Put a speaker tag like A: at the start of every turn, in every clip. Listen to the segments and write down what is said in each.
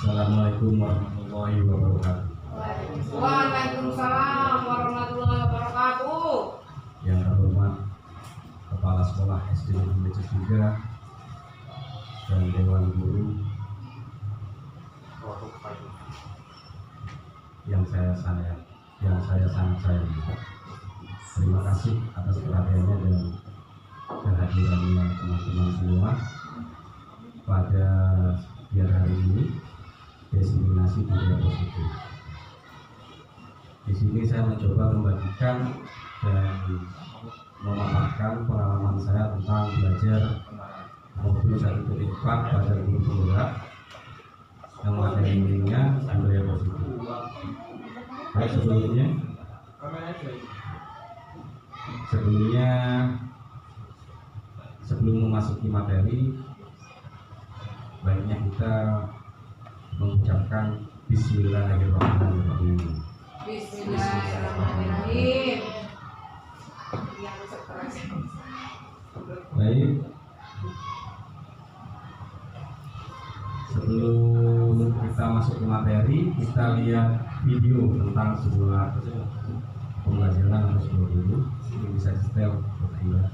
A: Assalamualaikum warahmatullahi wabarakatuh.
B: Waalaikumsalam warahmatullahi wabarakatuh.
A: Yang terhormat Kepala Sekolah SD Negeri 3 dan Dewan Guru yang saya sangat sayangi. Terima kasih atas perhatiannya dan kehadirannya teman-teman semua pada hari ini, diseminasi budaya positif. Di sini saya mencoba membagikan dan memaparkan pengalaman saya tentang belajar modul 1.4 belajar guru penggerak yang materinya budaya positif. Baik, sebelum memasuki materi, baiknya kita mengucapkan Bismillahirrahmanirrahim.
B: Bismillahirrahmanirrahim.
A: Baik, sebelum kita masuk ke materi, kita lihat video tentang sebuah pembelajaran atau sebuah guru. Ini bisa setel bertiga.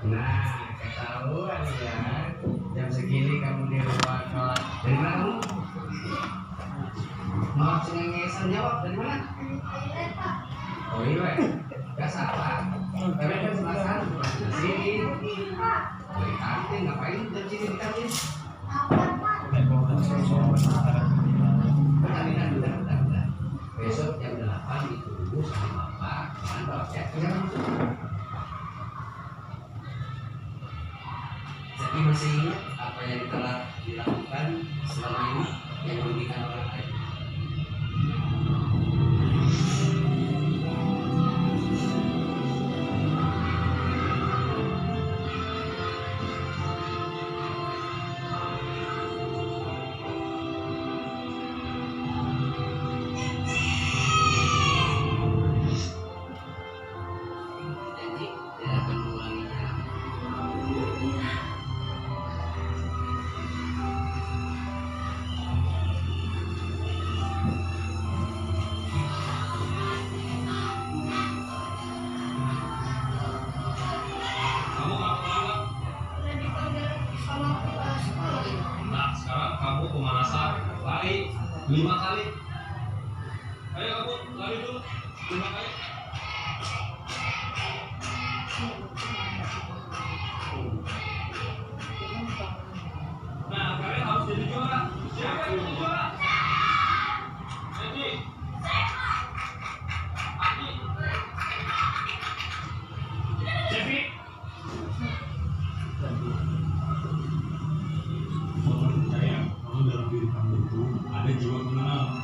C: Nah, ketahuan ya. Jam segini kamu di ruang kelas. Dari mana kamu? Mau cengengesan jawab dari mana? Oh iya, gak salah. Tapi kan selasan di sini. Dari kantin ngapain jam sini di kantin? Bentar. Besok jam 8 ditunggu sama bapak. Mantap ya. Jadi masih ingat apa yang telah dilakukan selama ini yang merugikan orang lain? Janji tidak akan mengulanginya.
D: Nah, sekarang kamu pemanasan lari 5 kali. Ayo kamu lari dulu 5 kali. Nah, kalian harus jadi juara. Siapa yang jadi juara? Jadi Adi, Devi.
E: Kamu percaya kalau dalam diri kamu itu ada jiwa pemenang.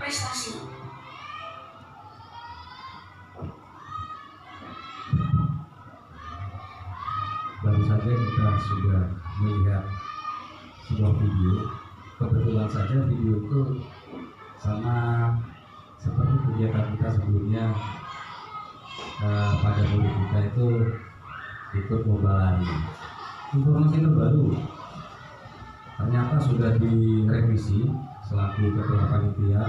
E: berprestasi.
A: Baru saja kita sudah melihat sebuah video. Kebetulan saja video itu sama seperti kegiatan kita sebelumnya. Pada murid kita itu ikut lomba lari. Informasi terbaru, ternyata sudah direvisi selaku ketua panitia.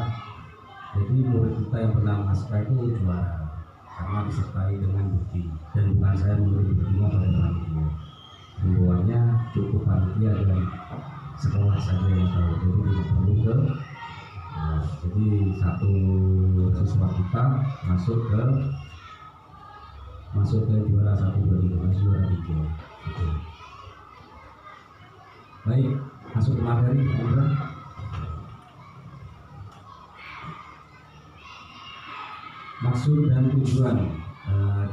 A: Jadi murid kita yang bernama Aska itu juara karena disertai dengan bukti, dan bukan saya memberi buktinya pada panitia. Himbauannya cukup panitia dan sekolah saja yang tahu, jadi tidak perlu ke jadi satu siswa kita masuk ke juara 1, 2, 3, juara 3 gitu. Baik, masuk ke materi. Maksud dan tujuan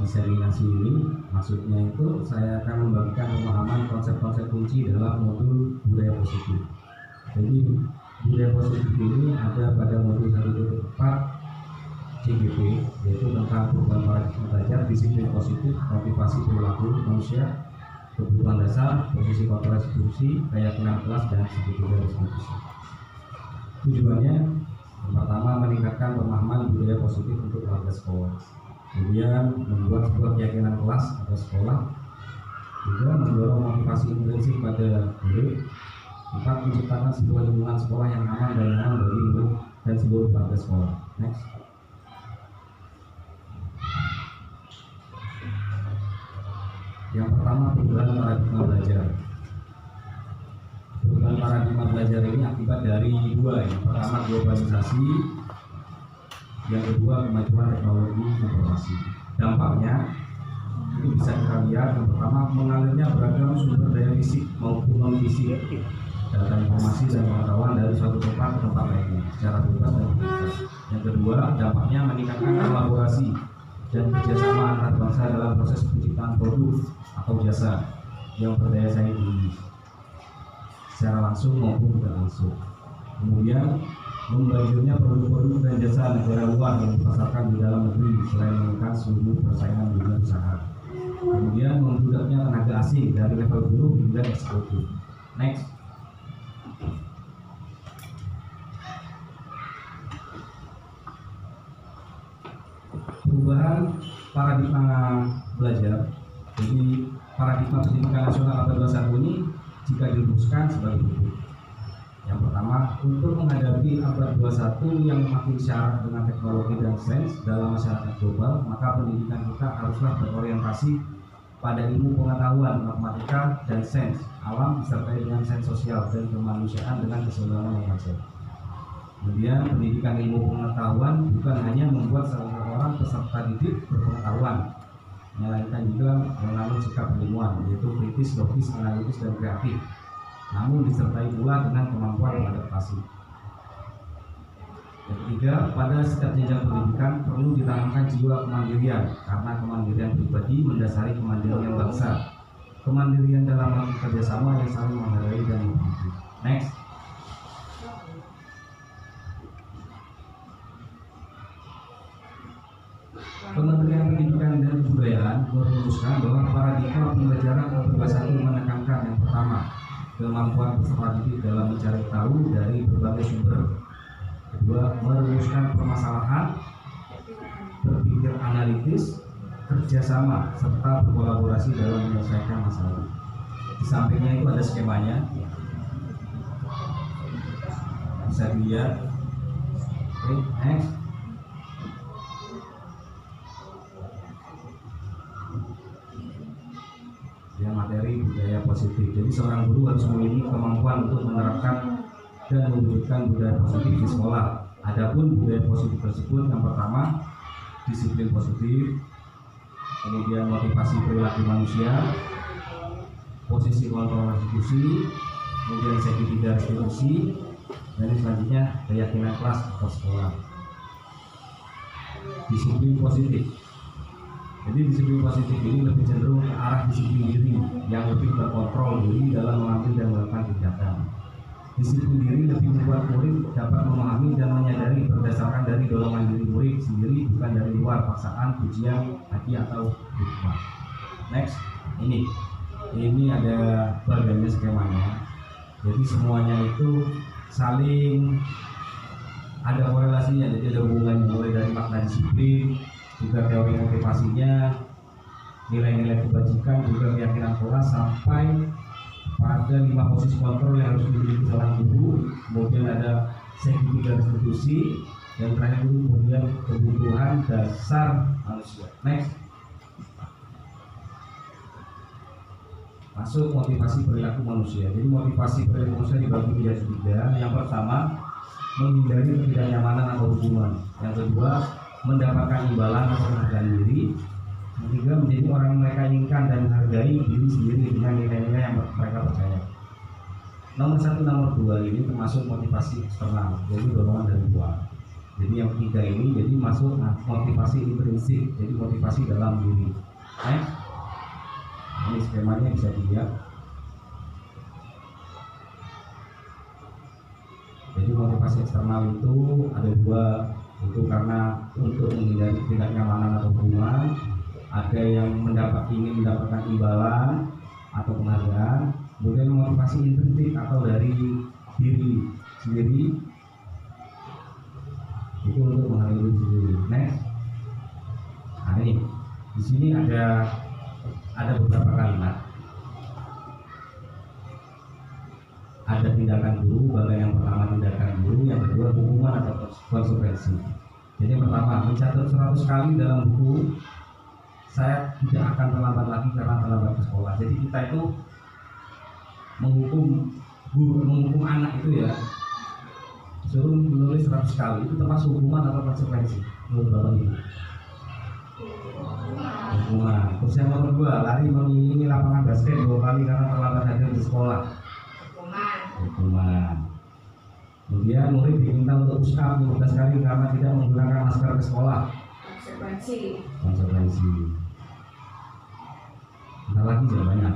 A: diseminasi ini, maksudnya itu saya akan membagikan pemahaman konsep-konsep kunci dalam modul budaya positif. Jadi budaya positif ini ada pada modul 1.4 CGP, yaitu tentang perubahan paradigma belajar, disiplin positif, motivasi perilaku manusia, kebutuhan dasar, posisi kontrol institusi, keyakinan kelas, dan sebagainya institusi. Tujuannya yang pertama meningkatkan pemahaman budaya positif untuk warga sekolah, kemudian membuat sebuah keyakinan kelas atau sekolah, juga mendorong motivasi intrinsik pada murid, 4 menciptakan sebuah lingkungan sekolah yang aman dan nyaman bagi murid dan seluruh warga sekolah. Next. Yang pertama, perubahan paradigma belajar. Perubahan paradigma belajar ini akibat dari dua. Yang pertama, globalisasi. Yang kedua, kemajuan teknologi informasi. Dampaknya itu bisa kita lihat. Yang pertama, mengalirnya beragam sumber daya fisik maupun non fisik, data informasi dan pengetahuan dari suatu tempat ke tempat lainnya secara bebas dan bebas. Yang kedua, dampaknya meningkatkan kolaborasi dan kerjasama antar bangsa dalam proses penciptaan produk atau jasa yang berdaya saing tinggi secara langsung maupun tidak langsung. Kemudian membanjirnya produk-produk dan jasa negara luar yang dipasarkan di dalam negeri selain meningkatkan suhu persaingan dunia usaha. Kemudian membludaknya tenaga asing dari level buruh hingga eksekutif. Next. Perubahan paradigma belajar. Jadi paradigma pendidikan nasional abad 21 ini jika dirumuskan sebagai berikut. Yang pertama, untuk menghadapi abad 21 yang makin syarat dengan teknologi dan sains dalam masyarakat global, maka pendidikan kita haruslah berorientasi pada ilmu pengetahuan, matematika, dan sains alam disertai dengan sains sosial dan kemanusiaan dengan keseluruhan yang wajar. Kemudian pendidikan ilmu pengetahuan bukan hanya membuat seorang peserta didik berpengetahuan, melainkan juga mengalami sikap ilmuwan, yaitu kritis, logis, analitis, dan kreatif, namun disertai pula dengan kemampuan beradaptasi. Yang ketiga, pada setiap jenjang pendidikan perlu ditanamkan jiwa kemandirian, karena kemandirian pribadi mendasari kemandirian bangsa, kemandirian dalam melakukan kerjasama yang saling menghargai dan mengikuti. Next. Kementerian Pendidikan dan Kebudayaan merumuskan bahwa paradigma pembelajaran abad 21 menekankan yang pertama, kemampuan peserta didik dalam mencari tahu dari berbagai sumber. Kedua, merumuskan permasalahan, berpikir analitis, kerjasama, serta berkolaborasi dalam menyelesaikan masalah. Di sampingnya itu ada skemanya, bisa dilihat. Oke, next. Ya, materi budaya positif. Jadi seorang guru harus memiliki kemampuan untuk menerapkan dan mewujudkan budaya positif di sekolah. Adapun budaya positif tersebut, yang pertama disiplin positif, kemudian motivasi perilaku manusia, posisi kontrol institusi, kemudian segitiga institusi, dan selanjutnya keyakinan kelas atau sekolah. Disiplin positif. Jadi disiplin positif ini lebih cenderung ke arah disiplin diri yang lebih berkontrol diri dalam mengambil dan melakukan tindakan. Disiplin diri lebih membuat murid dapat memahami dan menyadari berdasarkan dari dorongan diri murid sendiri, bukan dari luar paksaan, pujian, hadiah atau hikmah. Next, ini ada bagiannya skemanya. Jadi semuanya itu saling ada korelasinya, jadi ada hubungannya mulai dari makna disiplin, juga teori motivasinya, nilai-nilai kebajikan, juga keyakinan kelas, sampai pada 5 posisi kontrol yang harus dimiliki seorang guru. Kemudian ada segitiga restitusi, dan terakhir itu kemudian kebutuhan dasar manusia. Next, masuk motivasi perilaku manusia. Jadi motivasi perilaku manusia dibagi menjadi 3. Yang pertama, menghindari ketidaknyamanan atau hubungan. Yang kedua, mendapatkan imbalan atau penghargaan diri. Yang ketiga, menjadi orang yang mereka inginkan dan menghargai diri sendiri dengan nilai-nilai yang mereka percaya. Nomor 1, nomor 2 ini termasuk motivasi eksternal, jadi dorongan dari luar. Jadi yang ketiga ini jadi masuk motivasi intrinsik, jadi motivasi dalam diri. Next, ini skemanya bisa dilihat. Jadi motivasi eksternal itu ada 2, itu karena untuk menghindari ketidaknyamanan atau hubungan. Ada yang ingin mendapatkan imbalan atau penghargaan. Kemudian motivasi intrinsik atau dari diri sendiri, itu untuk menghargai diri sendiri. Next, nah ini di sini ada beberapa kalimat. Ada tindakan guru, bagian yang pertama tindakan guru, yang kedua hukuman atau konsekuensi. Jadi yang pertama, mencatat 100 kali dalam buku, saya tidak akan terlambat lagi karena terlambat ke sekolah. Jadi kita itu menghukum anak itu ya, suruh menulis 100 kali, itu termasuk hukuman atau konsekuensi menurut Bapak Ibu? Hukuman. Terus yang nomor 2, lari mengelilingi lapangan basket 2 kali karena terlambat hadir di sekolah. Hukuman. Kemudian murid diminta untuk push up 15 kali karena tidak menggunakan masker ke sekolah. Konsekuensi. Bentar lagi jawabannya.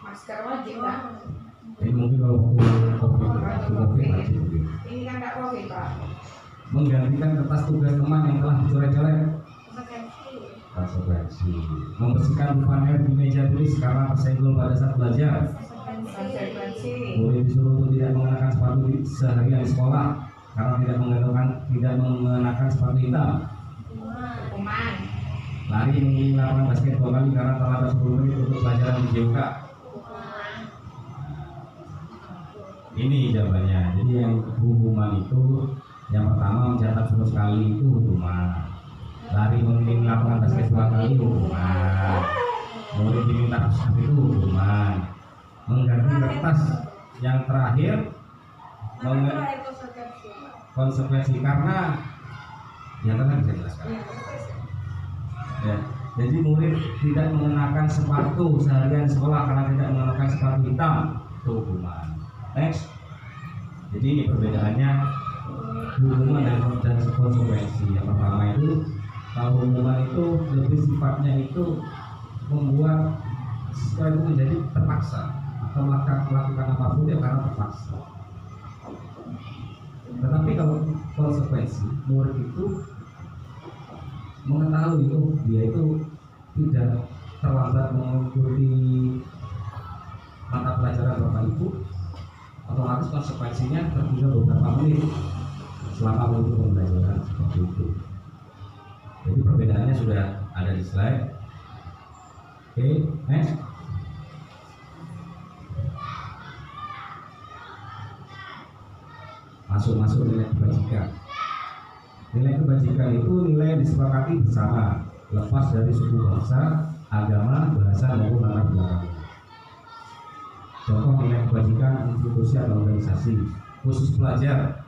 B: Masker wajib kan?
A: Ini mungkin kalau COVID wajib.
B: Ini kan tak COVID Pak.
A: Menggantikan kertas tugas teman yang telah dicoret-coret. Konsekuensi. Membersihkan bukan air di meja tulis karena tersenggol pada saat belajar. Murid disuruh untuk tidak mengenakan sepatu seharian di sekolah karena tidak mengenakan sepatu hitam.
B: Hukuman.
A: Lari mengelilingi lapangan basket 2 kali karena terlambat 10 menit untuk pelajaran di JUK. Ini jawabannya. Jadi yang hukuman itu yang pertama mencatat 10 kali itu hukuman. Lari mengelilingi lapangan basket 2 kali hukuman. Murid diminta push up itu hukuman. Mengganti kertas yang terakhir konsekuensi karena yang tadi bisa jelaskan. Ya, jadi murid tidak mengenakan sepatu seharian di sekolah karena tidak mengenakan sepatu hitam, itu hukuman. Next, jadi ini perbedaannya hukuman dan konsekuensi. Yang pertama itu, kalau hukuman itu lebih sifatnya itu membuat siswa itu menjadi terpaksa atau melakukan apapun ya karena terpaksa. Tetapi kalau konsekuensi, murid itu mengetahui itu dia itu tidak terlambat mengikuti mata pelajaran Bapak Ibu, otomatis konsekuensinya tertunda beberapa menit selama mengikuti pembelajaran seperti itu. Jadi perbedaannya sudah ada di slide. Oke, next. Masuk nilai kebajikan. Nilai kebajikan itu nilai yang disepakati bersama, lepas dari suku bangsa, agama, bahasa maupun latar belakang. Contoh nilai kebajikan institusi atau organisasi, khusus pelajar.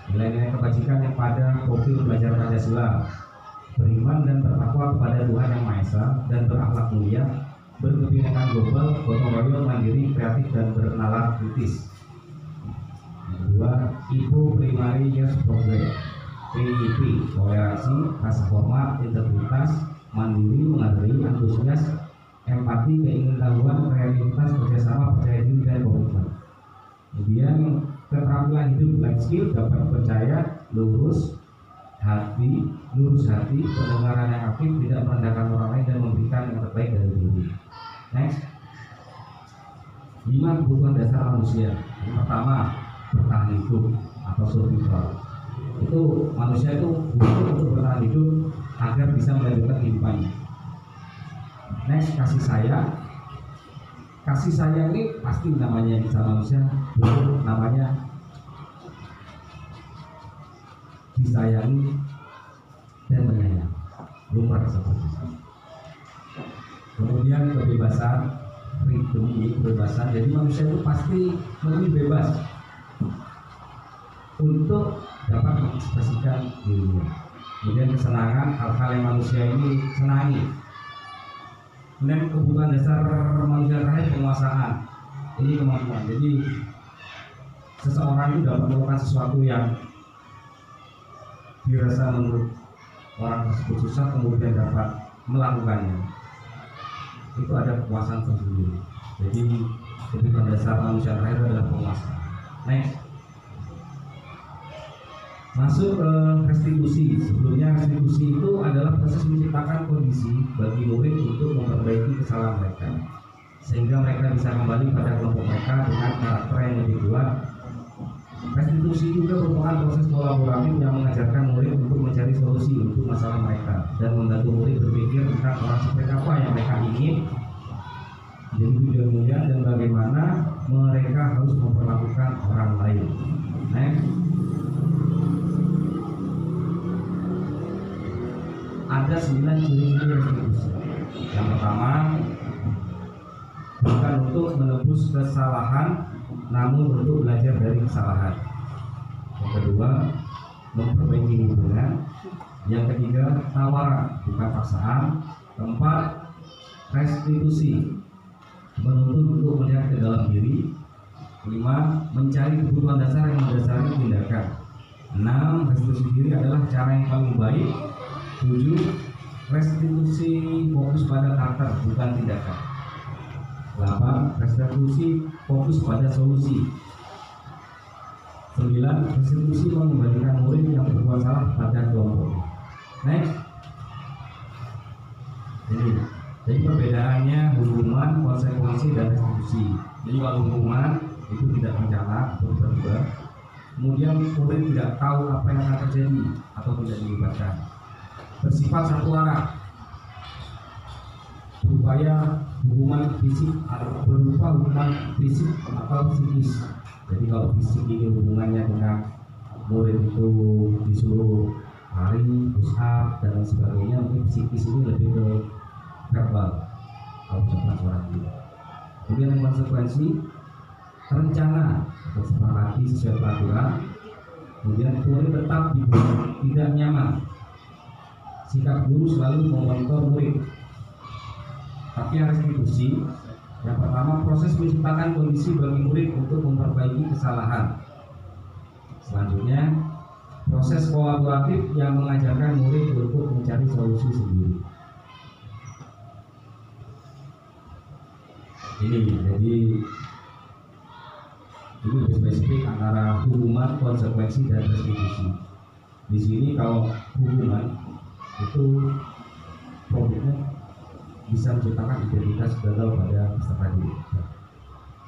A: Nilai-nilai kebajikan yang pada profil pelajar Pancasila, beriman dan bertakwa kepada Tuhan Yang Maha Esa dan berakhlak mulia, berkebinekaan global, gotong royong, mandiri, kreatif dan bernalar kritis. Kedua, Ibu Primary Years Program, PIP, toleransi, rasa hormat, integritas, mandiri, menghargai, antusias, empati, keingintahuan, kreativitas, kerjasama, percaya diri, dan komitmen. Kemudian keterampilan hidup life skill dapat percaya, lurus hati, pendengaran yang aktif, tidak merendahkan orang lain, dan memberikan yang terbaik dari diri. Next, 5 kebutuhan dasar manusia. Yang pertama, bertahan hidup atau survival. Itu manusia itu butuh untuk bertahan hidup agar bisa melanjutkan kehidupannya. Next, kasih sayang. Kasih sayang ini pasti namanya bisa manusia butuh, namanya disayangi dan menyayang, lumrah seperti itu. Kemudian kebebasan, freedom, kebebasan. Jadi manusia itu pasti lebih bebas untuk dapat mengekspresikan dirinya. Kemudian kesenangan, hal-hal yang manusia ini senangi. Kemudian kebutuhan dasar manusia terakhir, penguasaan. Ini kemampuan. Jadi seseorang itu dapat melakukan sesuatu yang dirasa menurut orang tersebut susah, kemudian dapat melakukannya. Itu ada kepuasan tersendiri. Jadi kebutuhan dasar manusia terakhir adalah penguasaan. Next, masuk ke restitusi. Sebelumnya restitusi itu adalah proses menciptakan kondisi bagi murid untuk memperbaiki kesalahan mereka, sehingga mereka bisa kembali pada kelompok mereka dengan karakter yang lebih kuat. Restitusi juga merupakan proses kolaboratif yang mengajarkan murid untuk mencari solusi untuk masalah mereka dan membantu murid berpikir tentang orang seperti apa yang mereka ingin menjadi tujuannya dan bagaimana mereka harus memperlakukan orang lain. Next, ada 9 ciri-ciri restitusi. Yang pertama, bukan untuk menebus kesalahan, namun untuk belajar dari kesalahan. Yang kedua, memperbaiki hubungan. Yang ketiga, tawaran, bukan paksaan. Keempat, restitusi, menuntut untuk melihat ke dalam diri. 5, mencari kebutuhan dasar yang mendasari tindakan. 6, restitusi diri adalah cara yang paling baik. 7, restitusi fokus pada karakter, bukan tindakan. 8, restitusi fokus pada solusi. 9, restitusi mengembalikan murid yang berbuat salah pada kelompok. Next, jadi perbedaannya hukuman, konsekuensi, dan restitusi. Jadi kalau hukuman itu tidak rencana atau tiba-tiba, kemudian murid tidak tahu apa yang akan terjadi atau tidak dilibatkan. Bersifat satu arah, berupaya hukuman fisik atau berupa hukuman fisik atau psikis. Jadi kalau fisik ini hubungannya dengan murid itu disuruh lari, push up, dan lain sebagainya. Mungkin psikis ini lebih ke verbal atau ucapan suara gitu. Kemudian konsekuensi, rencana atau sepakati sesuai peraturan. Kemudian murid tetap tidak nyaman. Sikap guru selalu memonitor murid. Tapi yang restitusi, yang pertama, proses menciptakan kondisi bagi murid untuk memperbaiki kesalahan. Selanjutnya, proses kolaboratif yang mengajarkan murid untuk mencari solusi sendiri. Ini jadi lebih spesifik antara hukuman, konsekuensi, dan restitusi. Di sini kalau hukuman itu problemnya bisa menciptakan identitas gagal pada peserta didik.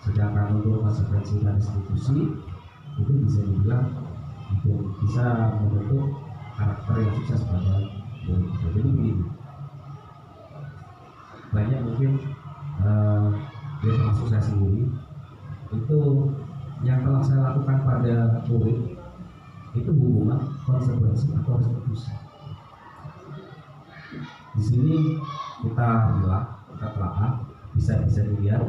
A: Sedangkan untuk konsekuensi dan restitusi itu bisa dibilang itu bisa membentuk karakter yang sukses pada murid. Jadi begini, banyak mungkin dia termasuk saya sendiri itu yang telah saya lakukan pada murid itu hukuman, konsekuensi, atau restitusi. Di sini kita telah bisa dilihat.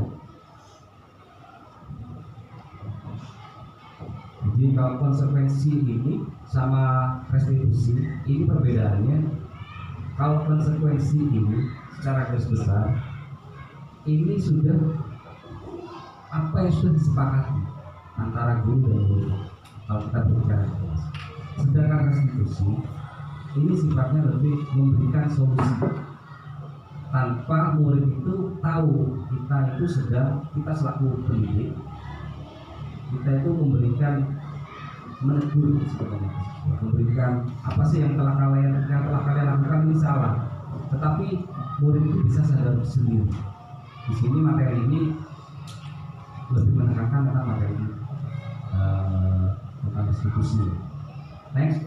A: Jadi kalau konsekuensi ini sama restitusi ini perbedaannya. Kalau konsekuensi ini secara garis besar ini sudah apa yang sudah disepakati antara guru dan murid kalau kita berbicara. Sedangkan restitusi ini sifatnya lebih memberikan solusi. tanpa murid itu tahu kita itu sedang, kita selaku pendidik, kita itu menegur sebenarnya, memberikan apa sih yang telah kalian lakukan ini salah, tetapi murid itu bisa sadar sendiri. Di sini materi ini lebih menekankan tentang materi tentang restitusi. Next.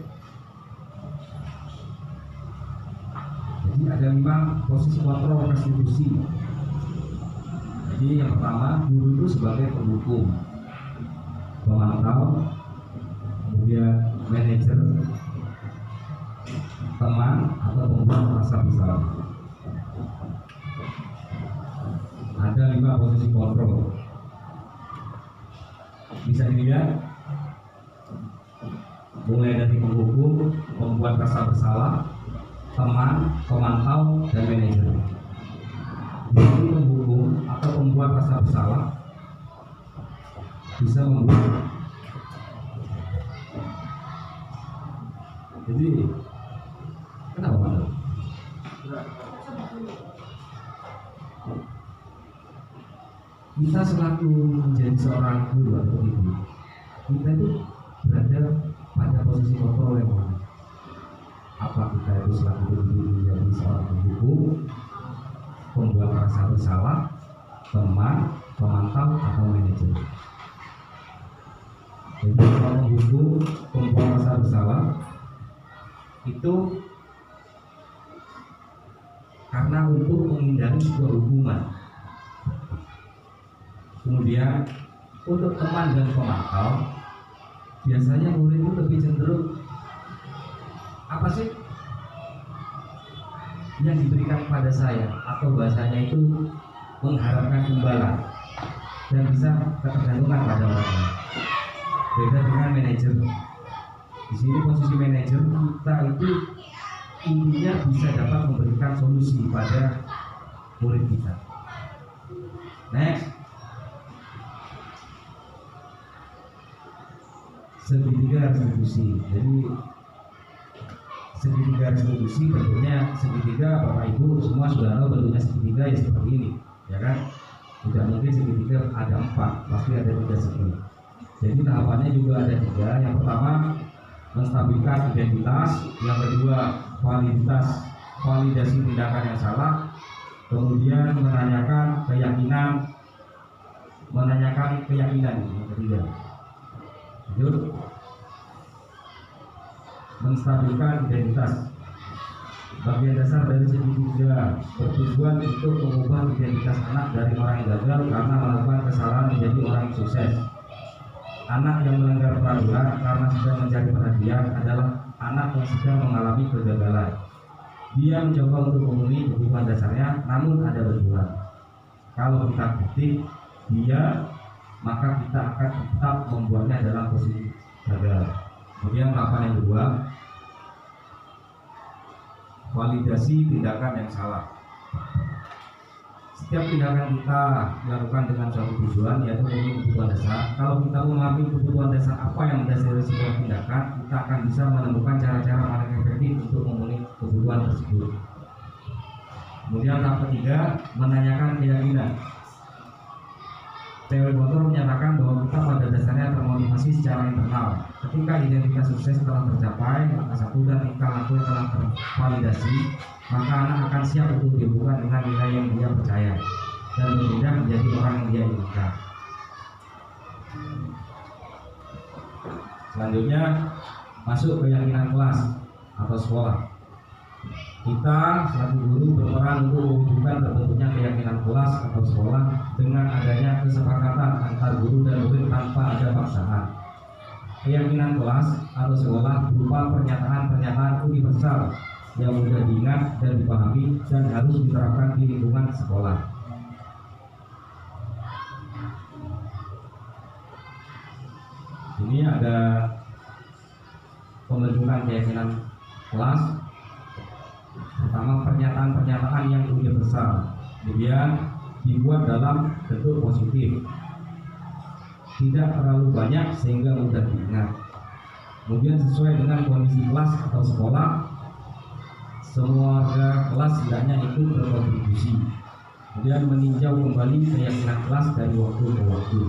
A: Jadi ada 5 posisi kontrol restitusi. Jadi yang pertama, guru itu sebagai penghukum, pemantau, kemudian manajer, teman atau pembuat rasa bersalah. Ada 5 posisi kontrol. Bisa dilihat mulai dari penghukum, pembuat rasa bersalah, teman, pemantau, dan manajer. Jadi penghukum atau pembuat rasa bersalah bisa membuat. Jadi kenapa Pak? Kita selaku menjadi seorang guru atau ibu, kita itu berada pada posisi kontrol yang mana? Apa kita itu selaku guru menjadi seorang penghukum, pembuat rasa bersalah, teman, pemantau, atau manajer? Jadi kalau penghukum, pembuat rasa bersalah itu karena untuk menghindari sebuah hubungan. Kemudian untuk teman dan pemantau, biasanya murid itu lebih cenderung apa sih yang diberikan kepada saya, atau bahasanya itu mengharapkan imbalan dan bisa ketergantungan pada orang lain. Beda dengan manajer. Di sini posisi manajer kita itu intinya bisa dapat memberikan solusi pada murid kita. Next. Segitiga restitusi. Jadi segitiga restitusi bentuknya segitiga, Bapak Ibu semua sudah tahu bentuknya segitiga ya seperti ini, ya kan? Tidak mungkin segitiga ada 4, pasti ada 3 segi. Jadi tahapannya juga ada 3. Yang pertama menstabilkan identitas, yang kedua validasi tindakan yang salah, kemudian menanyakan keyakinan yang ketiga. Lanjut. Menstabilkan identitas. Bagian dasar dari segitiga bertujuan untuk mengubah identitas anak dari orang yang gagal karena melakukan kesalahan menjadi orang yang sukses. Anak yang melanggar peraturan karena sedang mencari perhatian adalah anak yang sedang mengalami kegagalan. Dia mencoba untuk memenuhi kebutuhan dasarnya, namun ada benturan. Kalau kita kritik dia, maka kita akan tetap membuatnya dalam posisi gagal. Kemudian tahapan yang kedua, validasi tindakan yang salah. Setiap tindakan kita dilakukan dengan suatu tujuan, yaitu memenuhi kebutuhan dasar. Kalau kita memahami kebutuhan dasar apa yang mendasari sebuah tindakan, kita akan bisa menemukan cara-cara yang efektif untuk memenuhi kebutuhan tersebut. Kemudian tahap ketiga, menanyakan keyakinan. Teori motor menyatakan bahwa kita pada dasarnya termotivasi secara internal. Ketika identitas sukses telah tercapai, maka satu dan tingkah laku yang telah tervalidasi, maka anak akan siap untuk dihubungkan dengan nilai yang dia percaya dan berpindah menjadi orang yang dia inginkan. Selanjutnya masuk keyakinan kelas atau sekolah. Kita selaku guru berperan untuk mewujudkan terbentuknya keyakinan kelas atau sekolah dengan adanya kesepakatan antar guru dan murid tanpa ada paksaan. Keyakinan kelas atau sekolah berupa pernyataan-pernyataan universal yang mudah diingat dan dipahami dan harus diterapkan di lingkungan sekolah. Ini ada pembentukan keyakinan kelas. Pertama, pernyataan-pernyataan yang universal, kemudian dibuat dalam bentuk positif, tidak terlalu banyak sehingga mudah diingat. Kemudian sesuai dengan kondisi kelas atau sekolah, semua warga kelas hendaknya ikut berkontribusi, kemudian meninjau kembali keyakinan kelas dari waktu ke waktu.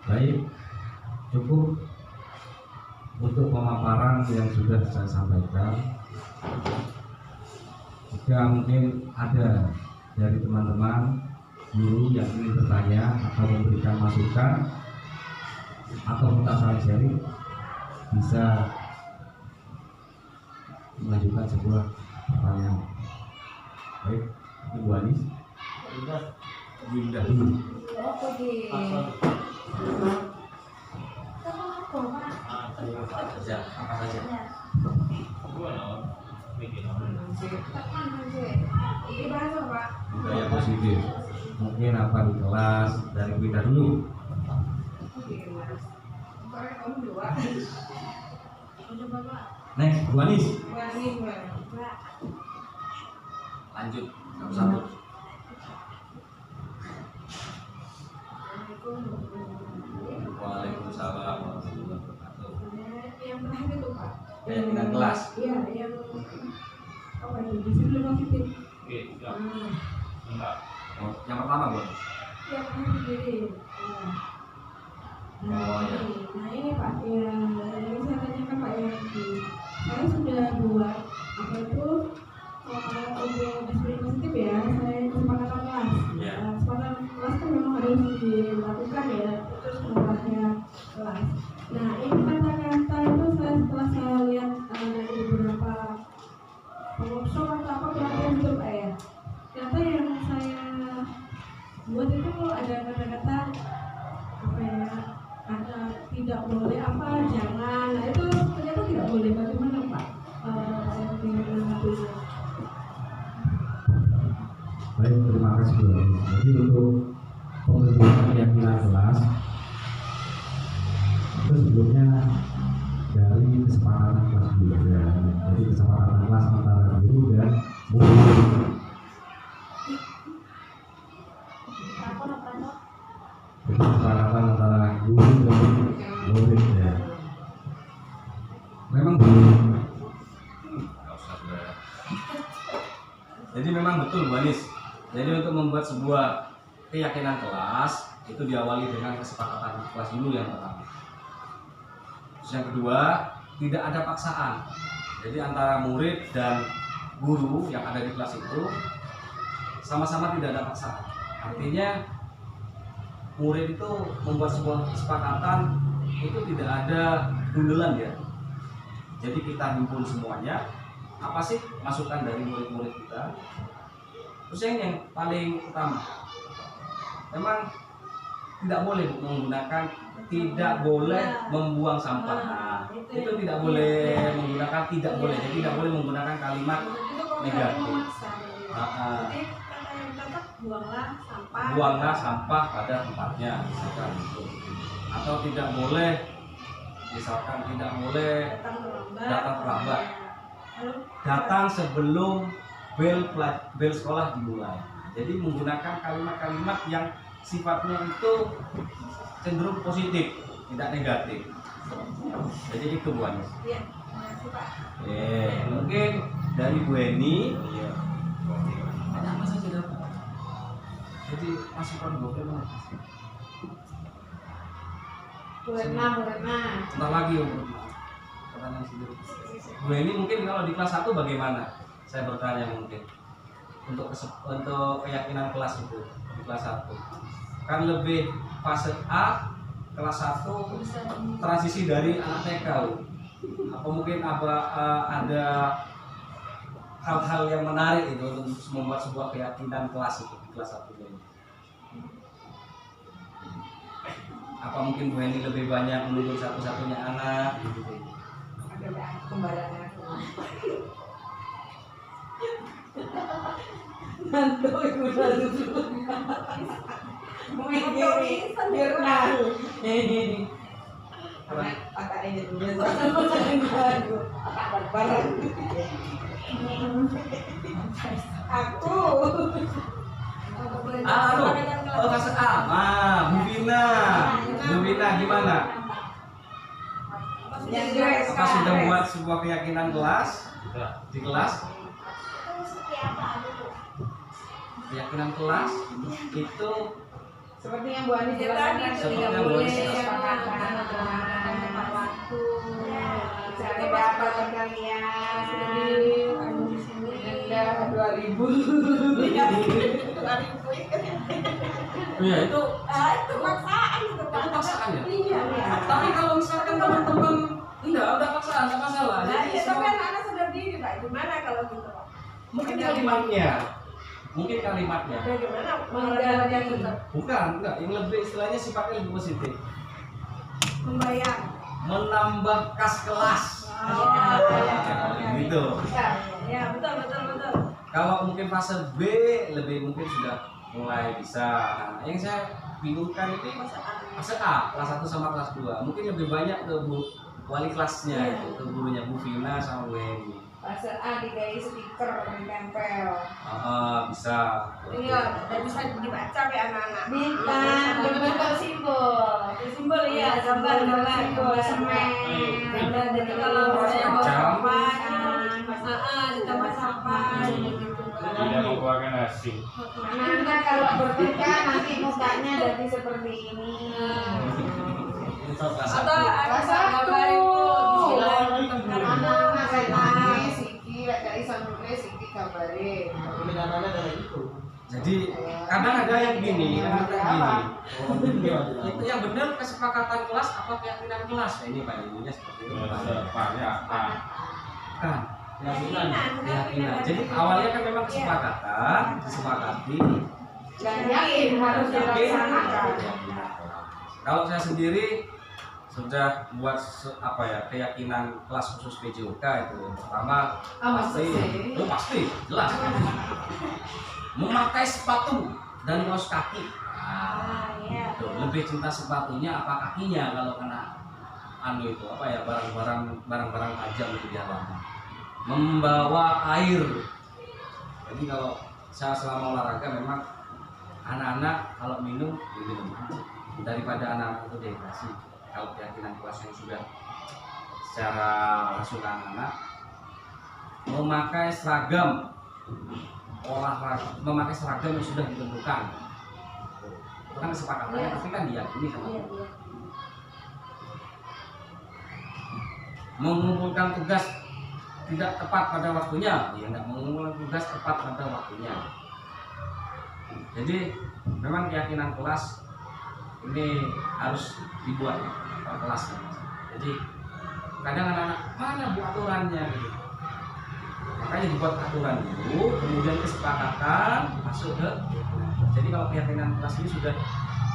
A: Baik, cukup untuk pemaparan yang sudah saya sampaikan. Jika mungkin ada dari teman-teman guru yang ingin bertanya atau memberikan masukan atau minta saran sharing, bisa mengajukan sebuah pertanyaan. Baik, Ibu Anis. Winda dulu. Apa saja? Budaya positif. Mungkin apa di kelas, dari Winda dulu. Next, Bu Anis. Lanjut, satu. Waalaikumsalam warahmatullahi wabarakatuh.
B: Yang terakhir itu Pak.
A: Keyakinan kelas.
B: Iya, yang apa itu? Disiplin positif.
D: Enggak.
A: Oh, yang pertama, Bu.
B: Yang terakhir jadi.
A: Oh, ya.
B: Nah ini Pak, yang saya tanyakan Pak ya, saya sudah buat apa itu untuk disiplin positif ya, saya kesepakatan kelas.
A: Ya.
B: Kesepakatan kelas kan memang harus dilakukan ya, terus kelasnya kelas. Nah ini kata-kata itu setelah saya lihat dari beberapa workshop atau apa pelatihan itu Pak ya, ternyata yang saya buat itu ada kata-kata apa ya, ada tidak boleh apa jangan, nah itu ternyata tidak boleh. Bagaimana Pak dengan itu?
A: Baik, terima kasih Bu Anis. Jadi untuk pembentukan keyakinan kelas itu sebelumnya dari kesepakatan kelas dulu ya. Jadi kesepakatan kelas antara guru dan murid. Jadi kesepakatan antara guru dan murid ya. Memang jadi memang betul Bu Anis. Jadi untuk membuat sebuah keyakinan kelas itu diawali dengan kesepakatan kelas dulu yang pertama. Terus yang kedua, tidak ada paksaan. Jadi antara murid dan guru yang ada di kelas itu sama-sama tidak ada paksaan. Artinya murid itu membuat sebuah kesepakatan itu tidak ada gundulan ya. Jadi kita himpun semuanya, apa sih masukan dari murid-murid kita. Terus yang paling utama, memang tidak boleh menggunakan, tidak boleh membuang sampah. Nah, itu tidak boleh menggunakan, tidak boleh. Jadi tidak boleh menggunakan kalimat negatif.
B: Jadi kata yang tetap
A: Buanglah sampah pada tempatnya, misalkan itu. Atau tidak boleh, misalkan tidak boleh datang terlambat. Datang sebelum bel sekolah dimulai. Jadi menggunakan kalimat-kalimat yang sifatnya itu cenderung positif, tidak negatif. Jadi itu Bu Anis.
B: Iya, makasih Pak.
A: Mungkin dari Bu Eni. Ada apa saja dapat? Jadi masukan Bu Eni.
B: Bu Retna.
A: Bentar lagi untuk pertanyaan sendiri. Bu Eni mungkin kalau di kelas 1 bagaimana? Saya bertanya mungkin untuk keyakinan kelas itu di kelas 1 kan lebih fase A, kelas 1 transisi dari anak TK. Apa mungkin ada hal-hal yang menarik itu untuk membuat sebuah keyakinan kelas itu di kelas 1 ini? Apa mungkin Bu Eni lebih banyak menuntut satu-satunya anak gitu?
B: Ada kembarannya. Nanti ibu lalu biar tahu. Pakai aja dulu. Aku.
A: Fase A. Bu Vina gimana? Apa sudah membuat sebuah keyakinan kelas di kelas? Keyakinan kelas itu
E: seperti yang Bu Ani jelaskan tadi,
A: Seperti
E: tidak
A: yang Bu Ani
E: boleh
A: jelaskan.
E: kesepakatan tepat waktu, misalnya dapat perkalian, denda 2.000.
A: ya itu
B: Itu paksaan itu Pak.
A: itu paksaan ya.
B: Iya.
A: Tapi kalau misalkan teman-teman enggak ada paksaan, enggak masalah.
B: Nah,
A: Jadi
B: ya, tapi
A: semua-
B: anak-anak sadar diri Pak. Gimana kalau gitu Pak?
A: mungkin kalimatnya.
B: Bagaimana mengendalikan tetap
A: Bukan, enggak. Yang lebih istilahnya sifatnya lebih positif.
B: membayar?
A: Menambah kas kelas. Gitu.
B: Ya, betul.
A: Kalau mungkin fase B lebih mungkin sudah mulai bisa. Nah, yang saya bingungkan itu fase A, kelas 1 sama kelas 2. Mungkin lebih banyak ke Bu wali kelasnya, itu, ke gurunya Bu Vina sama Bu Heni.
E: Fase A dikai stiker ditempel.
A: Bisa.
B: Iya, dan bisa dibaca ya anak-anak.
E: Bisa berbentuk simbol.
B: Simbol ya, gambar
E: simbol semen.
B: Gambar jadi kalau saya mau
A: Jam.
B: sampah, ditambah sampah gitu.
F: Tidak mengeluarkan hasil.
E: Anak-anak kalau bertika nanti mukanya jadi seperti ini.
A: Itu kelas
B: Atau
A: 1.
B: ada gambar itu
E: Anak-anak kayak siki, ada iso nulis siki gambare.
A: Jadi kadang ada yang gini, itu yang benar kesepakatan kelas apa keyakinan kelas? Nah, ini Pak ininya seperti itu.
F: Kesepakatan.
A: Kan, keyakinan. Jadi awalnya kan memang kesepakatan, disepakati.
E: Dan yakin harus dilaksanakan.
A: Kalau saya sendiri sudah buat keyakinan kelas khusus PJOK itu pertama pasti jelas memakai sepatu dan kaos kaki. Gitu. Lebih cinta sepatunya apa kakinya kalau kena barang-barang tajam di halaman. Membawa air. Jadi kalau saya selama olahraga memang anak-anak kalau minum daripada anak-anak itu dehidrasi. Kalau keyakinan kelas yang sudah secara langsung anak-anak memakai seragam olahraga, memakai seragam yang sudah ditentukan. Itu kan kesepakatannya, tapi kan diyakini sama mengumpulkan tugas tidak tepat pada waktunya, ya nggak mengumpulkan tugas tepat pada waktunya. Jadi memang keyakinan kelas ini harus dibuat per kelas. Jadi kadang anak-anak mana bu aturannya gitu. Makanya dibuat aturan dulu, kemudian kesepakatan masuk ke. Jadi kalau keyakinan kelas ini sudah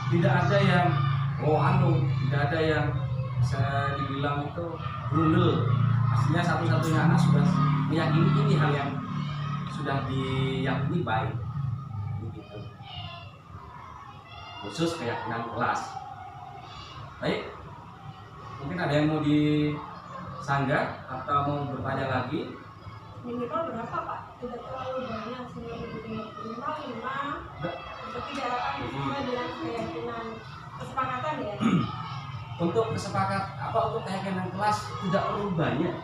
A: tidak ada yang tidak ada yang bisa dibilang itu brundel. Aslinya satu-satunya anak sudah meyakini ini hal yang sudah diyakini baik. Begitu. Khusus keyakinan kelas. Baik, mungkin ada yang mau disanggah atau mau bertanya lagi?
B: Minimal berapa Pak? Tidak terlalu banyak sehingga minimal 5 atau tidak akan sesuai dengan keyakinan kesepakatan ya.
A: Untuk untuk keyakinan kelas tidak perlu banyak.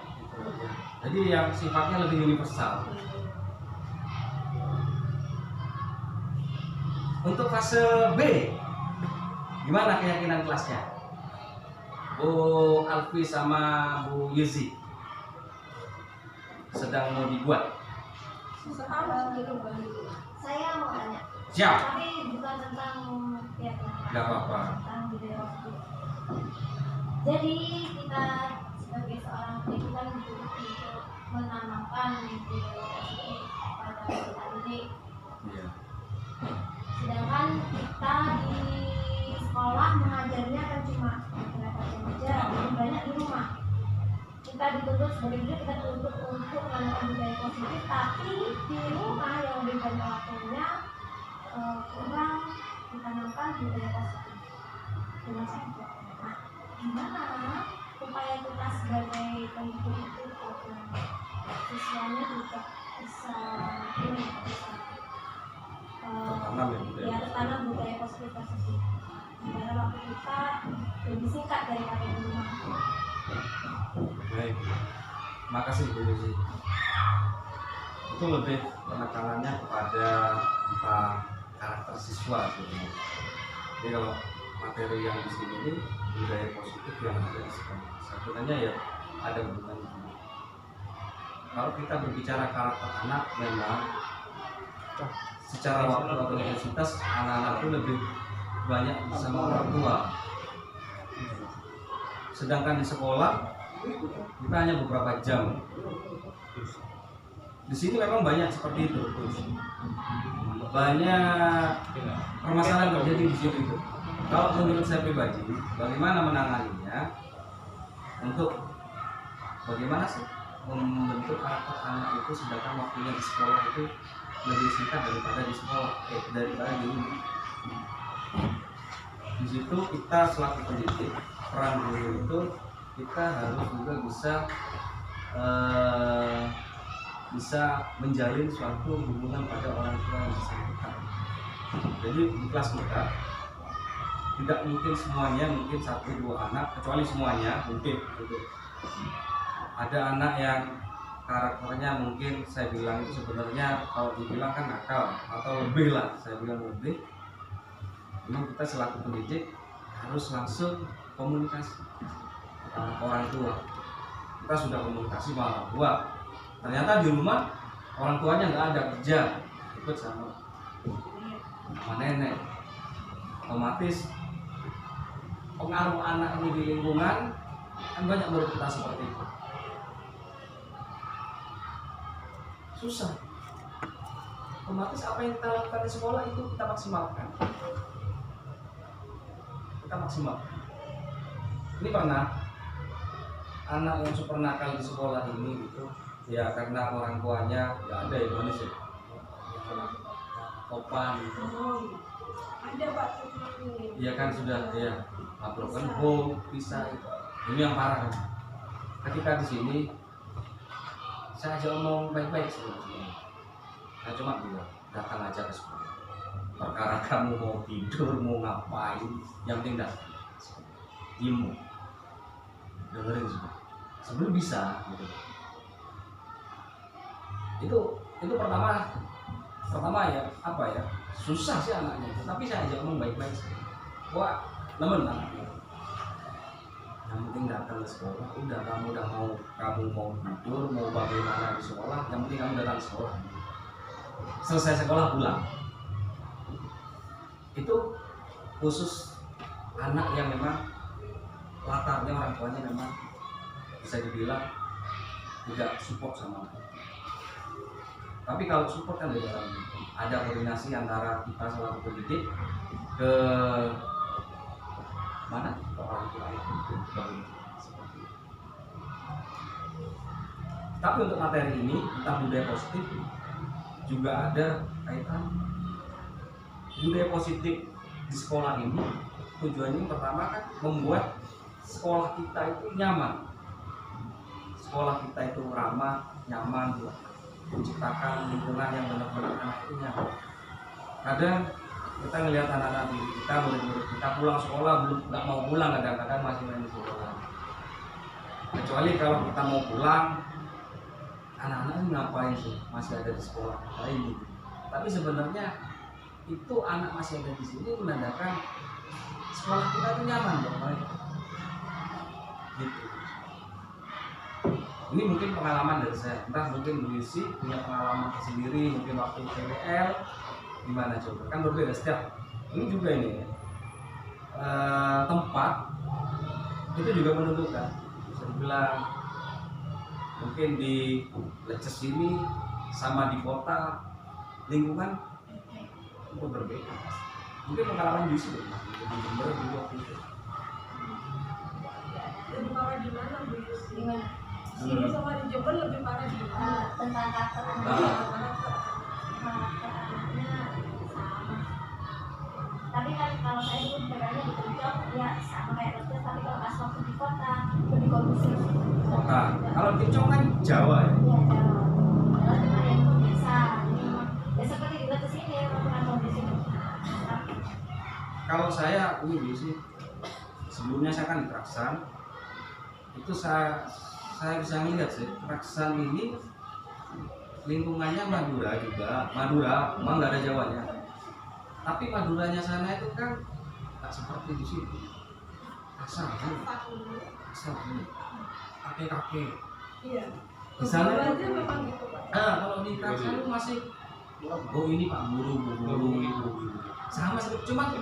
A: Jadi yang sifatnya lebih universal. Untuk fase B, gimana keyakinan kelasnya? Bu Alfi sama Bu Yuzi sedang mau dibuat.
G: Saya mau tanya,
A: Siap.
G: tapi bukan tentang keyakinan,
A: Gak apa-apa.
G: tentang budaya waktu. Jadi kita sebagai seorang pendidik dituntut untuk menanamkan budaya waktu pada saat ini.
A: Iya.
G: Sedangkan kita di sekolah mengajarnya kan cuma beberapa jam aja, lebih banyak di rumah. Kita dituntut sebagai guru, kita dituntut untuk menanamkan budaya positif, tapi di rumah yang lebih banyak waktunya kurang ditanamkan budaya positif. Dengan saya, nah, gimana supaya kita sebagai pendidik itu siswanya juga bisa
A: Tertanam ya budaya.
G: ya tertanam budaya positif tersebut. Karena waktu kita lebih singkat daripada di rumah.
A: Makasih Bu Lucy. Itu lebih penekanan kepada entah karakter siswa sebenarnya. Jadi kalau materi yang di sini ini budaya positif yang ada di sekolah, sebenarnya ya ada hubungannya. Kalau kita berbicara karakter anak, memang secara waktu atau intensitas anak-anak itu lebih banyak bersama orang tua. Sedangkan di sekolah kita hanya beberapa jam. Di sini memang banyak seperti itu. Banyak permasalahan terjadi di situ itu. Kalau menurut saya pribadi, bagaimana menanganinya? Untuk bagaimana sih membentuk karakter anak itu, sedangkan waktunya di sekolah itu lebih singkat daripada di sekolah, daripada di rumah. Di situ kita selaku pendidik, peran guru itu kita harus juga bisa menjalin suatu hubungan pada orang tua yang bersangkutan. Jadi di kelas kita tidak mungkin semuanya, mungkin 1-2 anak, kecuali semuanya mungkin gitu. Ada anak yang karakternya mungkin saya bilang itu sebenarnya kalau dibilang kan nakal atau lebih lah, saya bilang lebih. Memang kita selaku pendidik harus langsung komunikasi sama orang tua. Kita sudah komunikasi sama orang tua, ternyata di rumah orang tuanya nggak ada, kerja ikut sama nenek, otomatis pengaruh anak ini di lingkungan kan banyak menurut kita seperti itu. Susah. Otomatis apa yang kita lakukan di sekolah itu kita maksimalkan. Kita maksimalkan. Ini pernah anak yang super nakal di sekolah ini gitu, ya karena orang tuanya nggak ada Indonesia, topan gitu.
B: Ada Pak.
A: Iya kan sudah ya broken home, pisah itu. Ini yang parah kan. Ketika di sini saya aja ngomong baik-baik sebenarnya. Saya cuma bilang datang aja ke sekolah. Perkara kamu mau tidur, mau ngapain, yang penting datang. Ilmu, dengerin semua. Sebelum bisa, gitu. Itu pertama ya apa ya, susah sih anaknya. Tapi saya aja ngomong baik-baik. Wah, nemen anaknya. Yang penting datang ke sekolah. Udah kamu mau tidur, mau bagaimana di sekolah, yang penting kamu datang ke sekolah. Selesai sekolah pulang. Itu khusus anak yang memang latarnya orang tuanya memang bisa dibilang tidak support sama aku. Tapi kalau support kan beda lagi. Ada koordinasi antara kita selaku pendidik ke mana? Ke orang tua itu. Seperti itu. Tapi untuk materi ini tentang budaya positif juga ada kaitan. Budaya positif di sekolah ini tujuannya pertama kan membuat sekolah kita itu nyaman, sekolah kita itu ramah, nyaman, menciptakan lingkungan yang benar-benar anak itu nyaman. Kadang kita ngelihat anak-anak kita, murid-murid kita pulang sekolah nggak mau pulang, kadang-kadang masih main di sekolah. Kecuali kalau kita mau pulang, anak-anak ini ngapain sih masih ada di sekolah lain gitu. Tapi sebenarnya itu anak masih ada di sini menandakan sekolah kita itu nyaman buat mereka. Gitu. Ini mungkin pengalaman dari saya. Entah mungkin Bu Lucy punya pengalaman sendiri, mungkin waktu PWL gimana coba? Kan berbeda setiap. Ini juga ini tempat itu juga menentukan. Bisa dibilang mungkin di Leces ini sama di kota lingkungan itu berbeda. Mungkin pengalaman Lucy di Jember dulu waktu itu.
B: Lebih parah di mana Bu Yusi?
G: Gimana?
B: Sini sama di Jember lebih parah di mana?
G: Tentang karakter
A: Nah.
G: karakter anaknya sama. Tapi kan kalau saya dulu berada di Puncak ya sama kayak Leces, tapi kalau pas waktu di kota lebih kondusif.
A: Kota. Kalau Kincong kan Jawa ya.
G: Iya Jawa. Kalau cuma yang biasa, jadi memang ya seperti di Leces ini memang kondusif.
A: Kalau saya ini sih sebelumnya saya kan di Traksan, itu saya saya bisa melihat sih Raksan ini lingkungannya Madura juga, Madura, memang nggak ada Jawanya. Tapi Maduranya sana itu kan nggak seperti di sini. Asal kakek.
B: Iya.
A: Di sana
B: Aja
A: itu,
B: memang gitu Pak.
A: kalau di Raksan itu masih, oh ini Pak Guru, sama sih. Cuma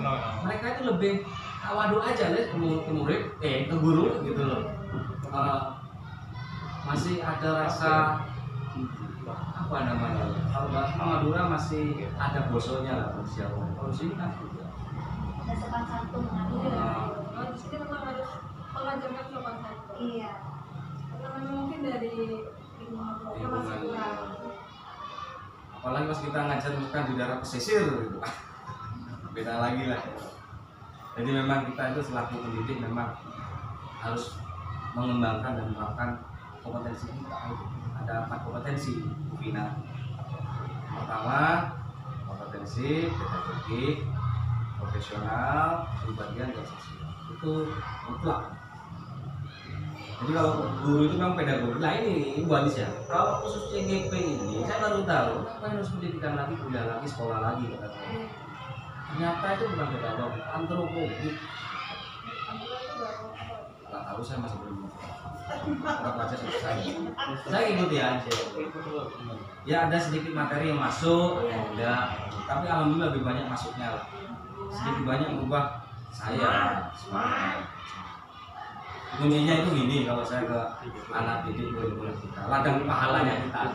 A: mereka itu lebih tawadu aja deh ke murid, ke guru gitu loh. Masih ada rasa apa namanya? Kalau bahasa Madura masih ada bosonya lah Jawa. Kalau sini kan
G: Ada sopan santun kan.
B: Kalau di sini memang harus mengajarkan sopan santun.
G: Iya.
B: Karena memang mungkin dari lingkungan mereka masih kurang.
A: apalagi pas kita ngajar misalkan di daerah pesisir gitu. Beda lagi lah. Jadi memang kita itu selaku pendidik memang harus mengembangkan dan menerapkan kompetensi kita. Ada 4 kompetensi Vina. Pertama, kompetensi pedagogik, profesional, kepribadian dan sosial. Itu mutlak. Jadi kalau guru itu memang pedagogik. Nah ini Ibu Anis ya. Kalau khusus CGP ini saya baru tahu kenapa harus pendidikan lagi, kuliah lagi, sekolah lagi kata saya. Ternyata itu bukan pedagogik, antropologi. Nggak tahu, saya masih belum. Berapa aja saya ikuti aja. Ya ada sedikit materi yang masuk, ada. Tapi alhamdulillah lebih banyak masuknya lah. Sedikit banyak mengubah saya semangat. Kuncinya itu gini, kalau saya ke anak didik murid-murid kita, ladang pahalanya kita.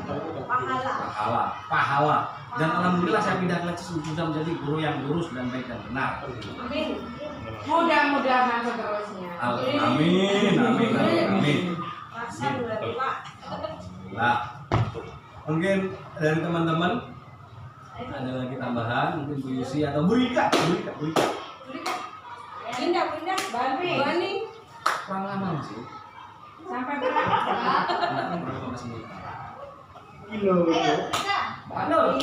A: Pahala. Dan alhamdulillah saya pindah ke sudah menjadi guru yang lurus dan baik dan benar.
E: Amin. Mudah-mudahan seterusnya.
A: Amin.
B: Rasa berarti Pak.
A: Nah, mungkin dari teman-teman ada lagi tambahan, mungkin Bu Yusi atau Bu Rika.
B: Pindah. Bani.
A: Kurang lama sih.
E: Sampai berapa?
G: Ayo, kita.
A: Pak Nur.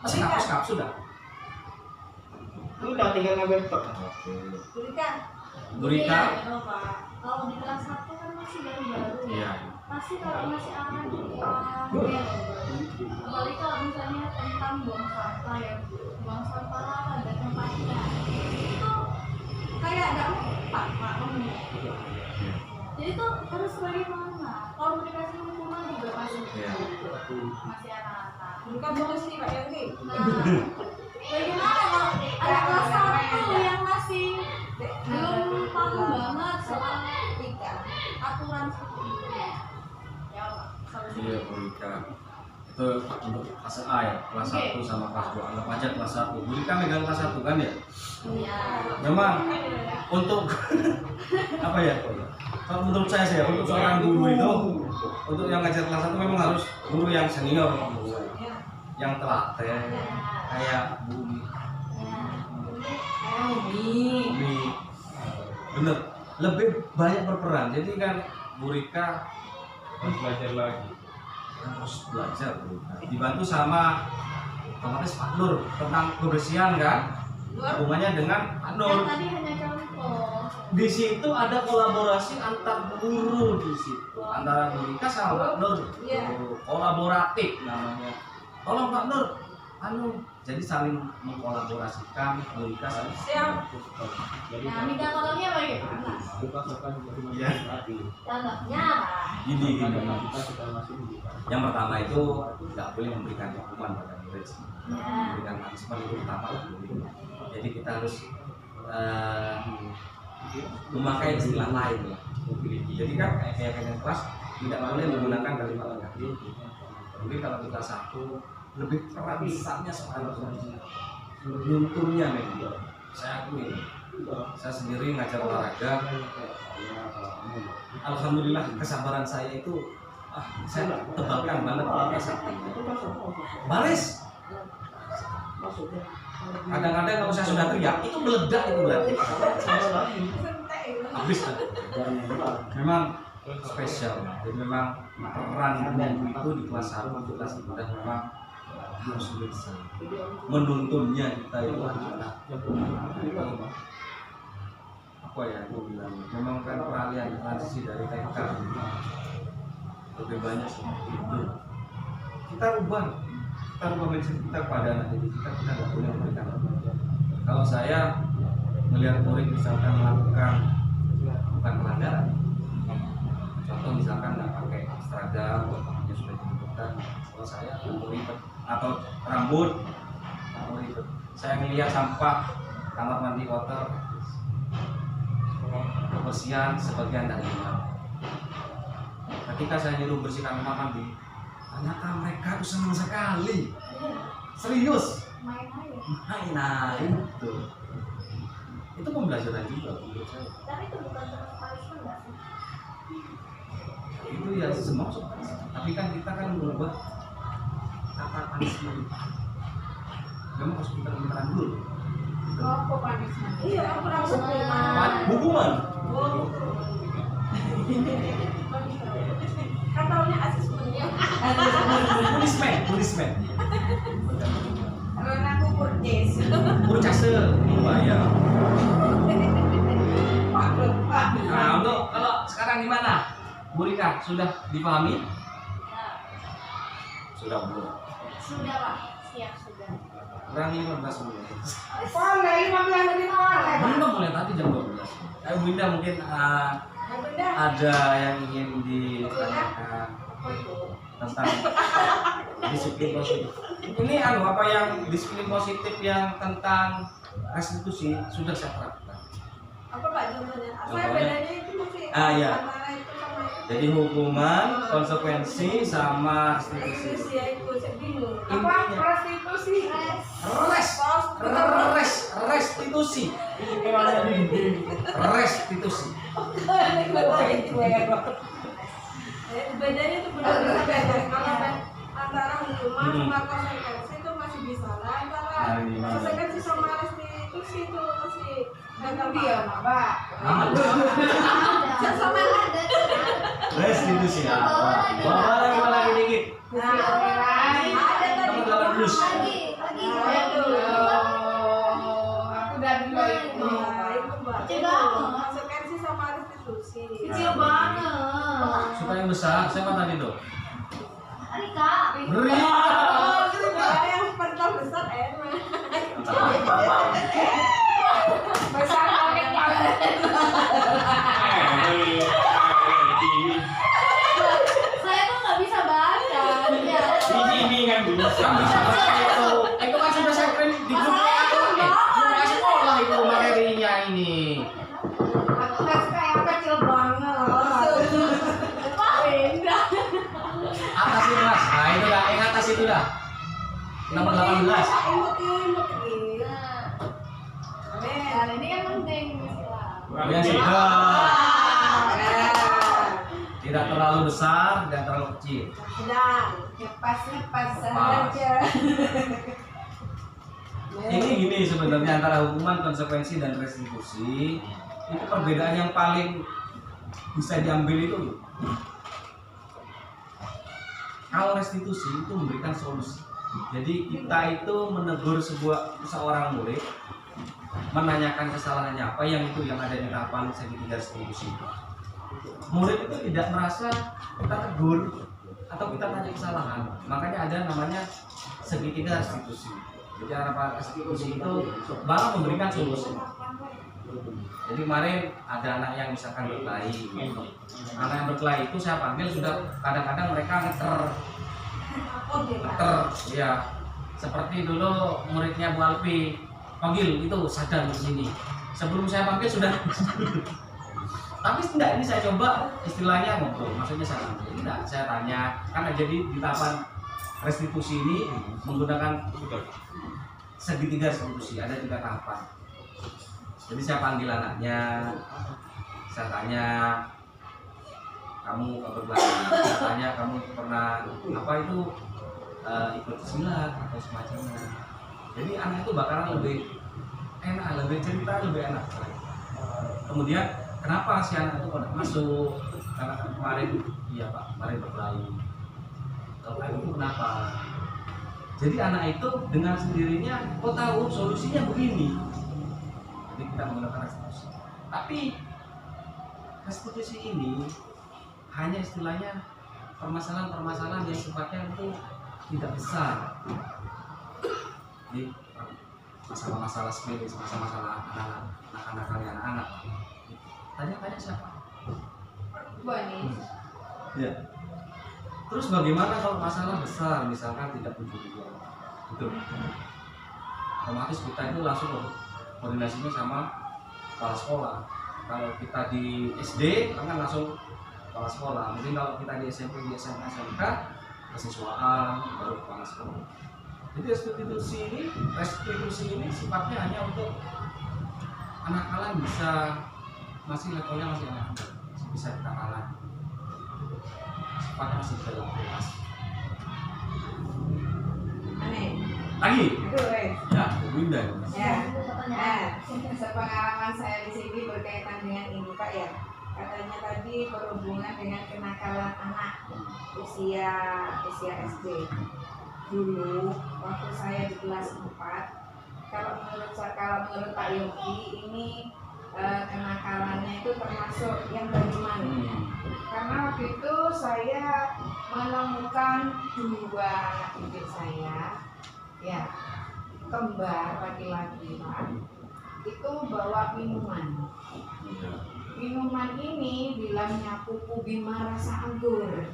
A: Masih hapus sudah.
H: Udah tinggal ngambil tok.
A: Bu Rika.
G: Kalau di kelas 1 kan masih baru-baru.
A: Iya.
G: Pasti kalau masih akan apalagi kalau misalnya tentang buang sampah ya, buang sampah lah ada tempatnya. Itu kayak nggak mempan Pak. Jadi tuh harus bagaimana? Kalau mau dikasih hukuman juga masih anak-anak.
B: Bukan bonus nih Pak Yanti.
G: Nah, bagaimana kalau ada kelas 1 yang masih belum paham banget soal aturan seperti itu? Ya,
A: Iya, Bu Rika. Itu untuk kelas A ya, kelas 1 sama kelas 2. Anggap aja kelas 1. Bu Rika megang kelas 1 kan ya?
G: Iya.
A: Memang untuk apa ya? Kalau menurut saya sih ya, untuk seorang guru itu, untuk yang ngajar kelas 1 memang harus guru yang senior, yang telaten, kayak Bu Umi. Bener, lebih banyak berperan. Jadi kan Bu Rika
F: Harus belajar lagi.
A: harus belajar, Bu Rika. Dibantu sama otomatis Pak Nur tentang kebersihan kan, hubungannya dengan Pak Nur.
G: Yang tadi hanya contoh.
A: Di situ ada kolaborasi antar guru di situ, antara Bu Rika sama Pak Nur. Kolaboratif namanya. Tolong Pak Nur, jadi saling mengkolaborasikan Bu Rika sama.
B: Siap.
G: Nah, minta tolongnya bagaimana?
A: Iya.
G: Contohnya apa?
A: Gini. Yang pertama itu nggak boleh memberikan hukuman pada murid. Memberikan punishment itu pertama lah. Jadi kita harus memakai istilah lain ya. Jadi kan kayak kelas tidak boleh menggunakan kalimat negatif. Mungkin kalau kita satu lebih perannya soal lunturnya nih. Saya akui, saya sendiri ngajar olahraga. Alhamdulillah kesabaran saya itu saya tebalkan banget kelas 1. Baris. Kadang-kadang kalau saya sudah teriak itu meledak itu berarti. Habis kan? Memang spesial. Jadi memang peran guru itu di kelas 1 untuk kelas 3 memang harus besar. Menuntunnya kita itu adalah apa ya aku bilang, memang kan peralihan transisi dari TK lebih banyak seperti itu. Kita rubah mindset kita kepada anak didik kita nggak boleh memberikan. Kalau saya melihat murid misalkan melakukan bukan pelanggaran, contoh misalkan nggak pakai seragam, waktunya sudah ditentukan, kalau saya mau ribet atau rambut mau ribet, saya melihat sampah kamar mandi kotor, kebersihan sebagian dari imam. Ketika saya nyuruh bersihkan kamar mandi, ternyata mereka tuh senang sekali, serius
G: main aja.
A: nah itu pembelajaran juga menurut saya.
G: Tapi itu bukan terus punishment nggak sih?
A: Itu ya semua tapi kan kita kan merubah kata punishment, memang harus pintar-pintaran dulu.
E: Apa punishment?
B: Iya, aku rambut
A: Hukuman
B: kan taunya asesmennya.
A: punishment
E: Kalau aku purchase.
A: purchase bayar.
E: Waduh, Pak.
A: Nah, untuk kalau sekarang gimana? Bu Rika, sudah dipahami? Sudah belum?
G: Sudah Pak, siap sudah.
A: Kurang 15 menit.
E: Boleh 15 menit boleh.
A: Belum mulai tadi jam 12. Bu Indah mungkin
B: Benda
A: ada yang ingin ditanyakan tentang disiplin positif. Ini apa yang disiplin positif yang tentang restitusi sudah saya terapkan.
B: apa Pak contohnya? Apa
A: Contohnya?
B: bedanya itu masih
A: Iya.
B: antara itu sama itu?
A: Jadi hukuman, konsekuensi sama restitusi.
B: Restitusi ya itu saya bingung.
E: Apa prostitusi?
A: Restitusi. Restitusi.
B: Bedanya itu benar-benar beda. Kalau antara hukuman sama konsekuensi itu masih bisa lah. Antara konsekuensi sama restitusi itu masih gagal
E: Dia, Pak.
B: sama
A: Restitusi apa? Bawa lagi dikit.
B: ada tadi
A: Kamu 18.
G: Lagi.
E: Aku udah dulu itu.
B: itu Mbak.
G: Kecil banget.
B: Konsekuensi sama restitusi.
E: Kecil banget.
A: Suka yang besar, siapa tadi tuh?
G: Rika.
B: Kalau yang pentol besar enak.
E: Besar pakai tangan.
G: Saya tuh nggak bisa baca. Ya.
F: Ini kan dulu.
A: Itu kan sudah saya print di grup aku. Sekolah itu materinya ini.
E: Aku nggak suka yang kecil banget.
B: Beda.
A: Atas itu mas, nah itu dah, yang atas itu dah. Nomor 18.
B: Imut-imut gitu.
G: Nah, ini kan penting istilah.
A: Ya sudah. Tidak terlalu besar dan terlalu kecil.
B: Sedang.
E: Ngepas
A: Pas.
E: saja.
A: Ini gini sebenarnya antara hukuman, konsekuensi dan restitusi itu perbedaan yang paling bisa diambil itu. Kalau restitusi itu memberikan solusi. Jadi kita itu menegur seorang murid, menanyakan kesalahannya apa yang ada di tahapan segitiga restitusi. Murid itu tidak merasa kita tegur atau kita tanya kesalahan, makanya ada namanya segitiga restitusi. Jadi harapan restitusi itu malah memberikan solusi. Jadi kemarin ada anak yang misalkan berkelahi, anak yang berkelahi itu saya panggil sudah kadang-kadang mereka ngeter, ya seperti dulu muridnya Bu Alfi panggil itu sadar di sini. Sebelum saya panggil sudah. Tapi tidak, ini saya coba istilahnya ngobrol, maksudnya saya panggil, tidak, saya tanya karena jadi di tahapan restitusi ini menggunakan segitiga restitusi, ada 3 tahapan. Jadi saya panggil anaknya, saya tanya kamu berkelahi, saya tanya kamu pernah apa itu ikut silat atau semacamnya. Jadi anak itu bakalan lebih enak, lebih cerita lebih enak. Kemudian kenapa si anak itu pada masuk? Karena kemarin, iya Pak, kemarin berkelahi. Kalau itu kenapa? Jadi anak itu dengan sendirinya, kok tahu solusinya begini. Jadi kita menggunakan restitusi. Tapi restitusi ini hanya istilahnya permasalahan-permasalahan yang sifatnya itu tidak besar. Jadi masalah-masalah sepele, masalah-masalah anak-anak. Tanya siapa?
E: Nih.
A: Ya. Terus bagaimana kalau masalah besar, misalkan tidak penjualan, gitu. Otomatis kita itu langsung koordinasinya sama kepala sekolah. Kalau kita di SD, kan langsung kepala sekolah. Mungkin kalau kita di SMP, di SMA, SMK, kesiswaan, baru kepala sekolah. Jadi restitusi ini sifatnya hanya untuk anak-anak masih levelnya masih anak, bisa kita kalah. Sifatnya masih dalam kelas.
E: Aneh.
A: Lagi?
E: Aduh,
A: Ya, Winda.
E: Ya. Sepengalaman saya di sini berkaitan dengan ini Pak ya. Katanya tadi berhubungan dengan kenakalan anak usia SD. Dulu waktu saya di kelas 4, kalau menurut Pak Yogi ini kenakalannya itu termasuk yang bagaimana? Karena waktu itu saya menemukan 2 anak cucu saya, ya kembar laki-laki Pak, itu bawa minuman. Minuman ini bilangnya Pupu Bima rasa anggur,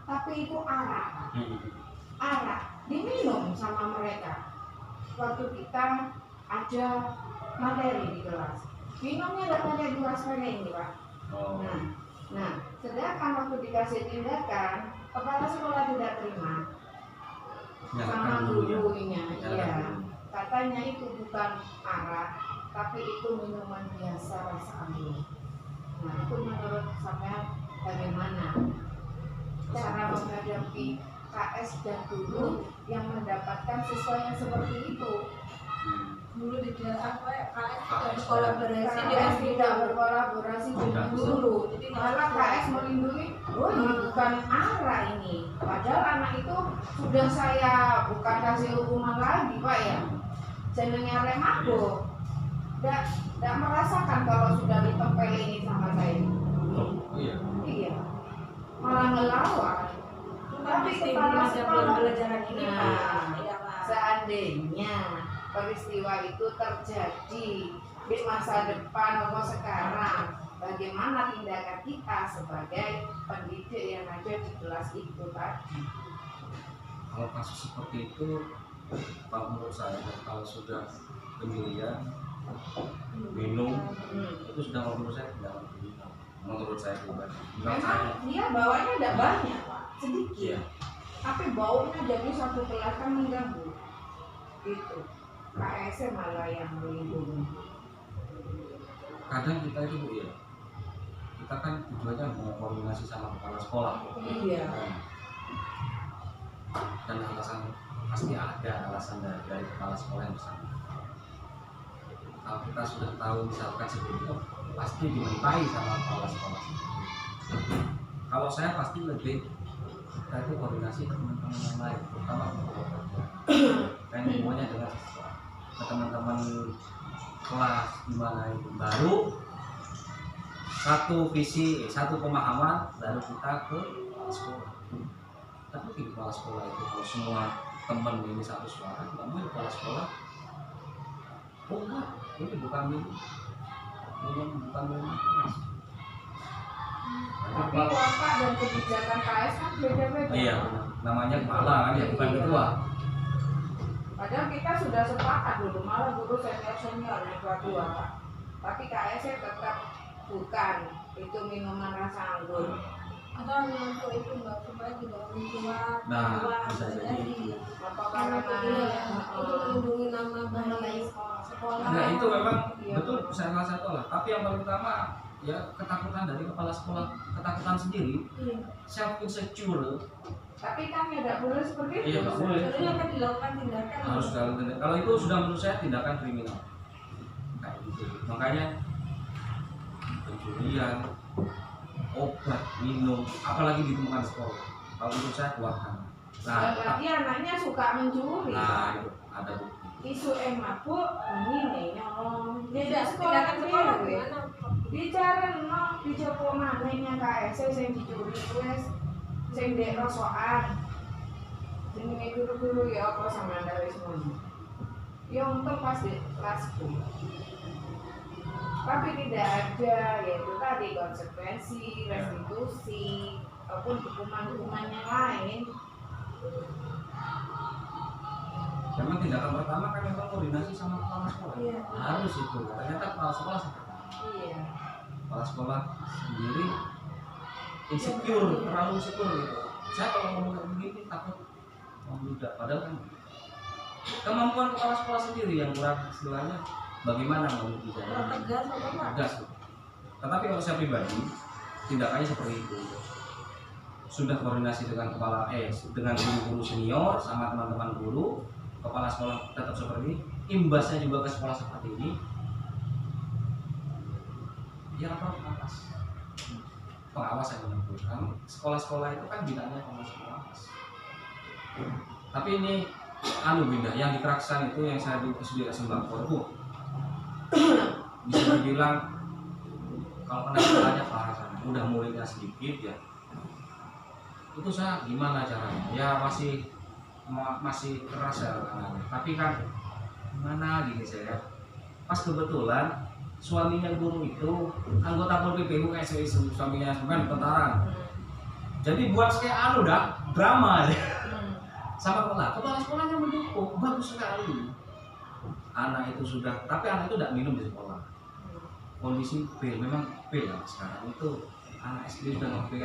E: tapi itu arak. Diminum sama mereka. Waktu kita ada materi di kelas, minumnya dapatnya 2 sepengen ini Pak. Nah, sedangkan waktu dikasih tindakan, kepala sekolah tidak terima sama gurunya. Iya, katanya itu bukan arak, tapi itu minuman biasa rasa anggur. Nah, itu menurut saya bagaimana cara menghadapi KS dan guru yang mendapatkan siswa yang seperti itu?
B: Dulu tidak KS tidak berkolaborasi dengan
E: guru. Jadi malah KS melindungi, ini bukan arah ini. Padahal anak itu sudah saya bukan kasih hukuman lagi Pak ya. Jenengnya remabuk. Tidak merasakan kalau sudah ditempel ini sama saya. Iya. Malah ngelawan. Tapi kepala sekolah pelajaran ini seandainya peristiwa itu terjadi di masa depan atau sekarang, bagaimana tindakan kita sebagai pendidik yang ada di kelas itu tadi?
A: Kalau kasus seperti itu, kalau menurut saya, kalau sudah penyelidikan minum, itu sudah menurut saya tidak kriminal. Menurut saya pribadi.
E: Memang dia bawanya tidak banyak Pak, sedikit.
A: Iya.
E: Tapi baunya jadi satu kelas kan mengganggu. Gitu. KS malah yang melindungi.
A: Kadang kita itu Bu ya, kita kan tujuannya mau koordinasi sama kepala sekolah.
E: Iya.
A: Dan alasan pasti ada alasan dari kepala sekolah yang bersama. Kalau kita sudah tahu misalkan seperti itu, pasti dimintai sama kepala sekolah. Kalau saya pasti lebih kita itu koordinasi ke teman-teman yang lain, terutama kan hubungannya dengan siswa, ke teman-teman kelas gimana itu, baru satu visi, satu pemahaman, baru kita ke sekolah. Tapi di kepala sekolah itu kalau semua teman ini satu suara, namun di kepala sekolah, oh enggak, ini bukan minum.
E: Tapi watak dan kebijakan KS kan beda-beda.
A: Iya, namanya kepala kan ya, bukan ketua.
E: Padahal kita sudah sepakat dulu, malah guru senior yang tua Pak. Tapi KS tetap bukan, itu minuman rasa anggur.
B: atau hanya untuk itu Mbak, supaya tidak menjual
A: Bisa jadi.
E: Apakah
B: itu melindungi nama baik sekolah.
A: Nah itu memang betul salah satu lah. Tapi yang paling utama ya ketakutan dari kepala sekolah, ketakutan sendiri, self insecure.
E: tapi kan tidak boleh seperti itu.
A: Iya nggak boleh.
B: Jadi akan dilakukan tindakan.
A: Harus dalam tindakan. Kalau itu sudah menurut saya tindakan kriminal. Kayak gitu. Makanya pencurian, obat, minum, apalagi ditemukan di sekolah. Kalau menurut saya keluarkan. Nah,
E: Lagi anaknya suka mencuri.
A: nah itu ada bukti.
E: Isu mabuk, ini nih nyolong.
B: Tidak
E: sekolah
B: tindakan sekolah
E: sendiri.
B: gimana?
E: Dicarano dicoba manehnya KSC sing dicuri wis sing ndek rosokan. Jenenge guru-guru ya apa sampean wis ngono. Ya untung pas di kelasku. Tapi tidak ada yaitu tadi konsekuensi, restitusi, ataupun hukuman-hukuman yang lain.
A: Memang tindakan pertama kan memang koordinasi sama kepala sekolah.
B: Iya.
A: Harus itu. Ternyata kepala sekolah seperti
E: Iya.
A: kepala sekolah sendiri insecure, terlalu insecure gitu. Saya kalau ngomong kayak begini takut membludak. Padahal kan kemampuan kepala sekolah sendiri yang kurang, istilahnya bagaimana mau bicara
B: Kurang tegas apa enggak?
A: tegas. Tetapi kalau saya pribadi tindakannya seperti itu. Sudah koordinasi dengan dengan guru-guru senior sama teman-teman guru, kepala sekolah tetap seperti ini, imbasnya juga ke sekolah seperti ini. Ya apa pengawas yang menentukan. Sekolah-sekolah itu kan bidangnya pengawas. Tapi ini Binda, yang di Keraksan itu yang saya di SD Sembako itu bisa dibilang kalau kena sekolahnya parah sana. Udah muridnya sedikit ya. Itu saya gimana caranya? Ya masih keras ya anaknya. Tapi kan gimana gini saya. Pas kebetulan suaminya guru itu anggota Pol PP kayak suaminya sampean tentara. Jadi buat kayak drama ya. Sama kepala sekolahnya mendukung, bagus sekali. Anak itu sudah, tapi anak itu tidak minum di sekolah. Kondisi pil, memang pil ya sekarang itu anak SD sudah ngepil.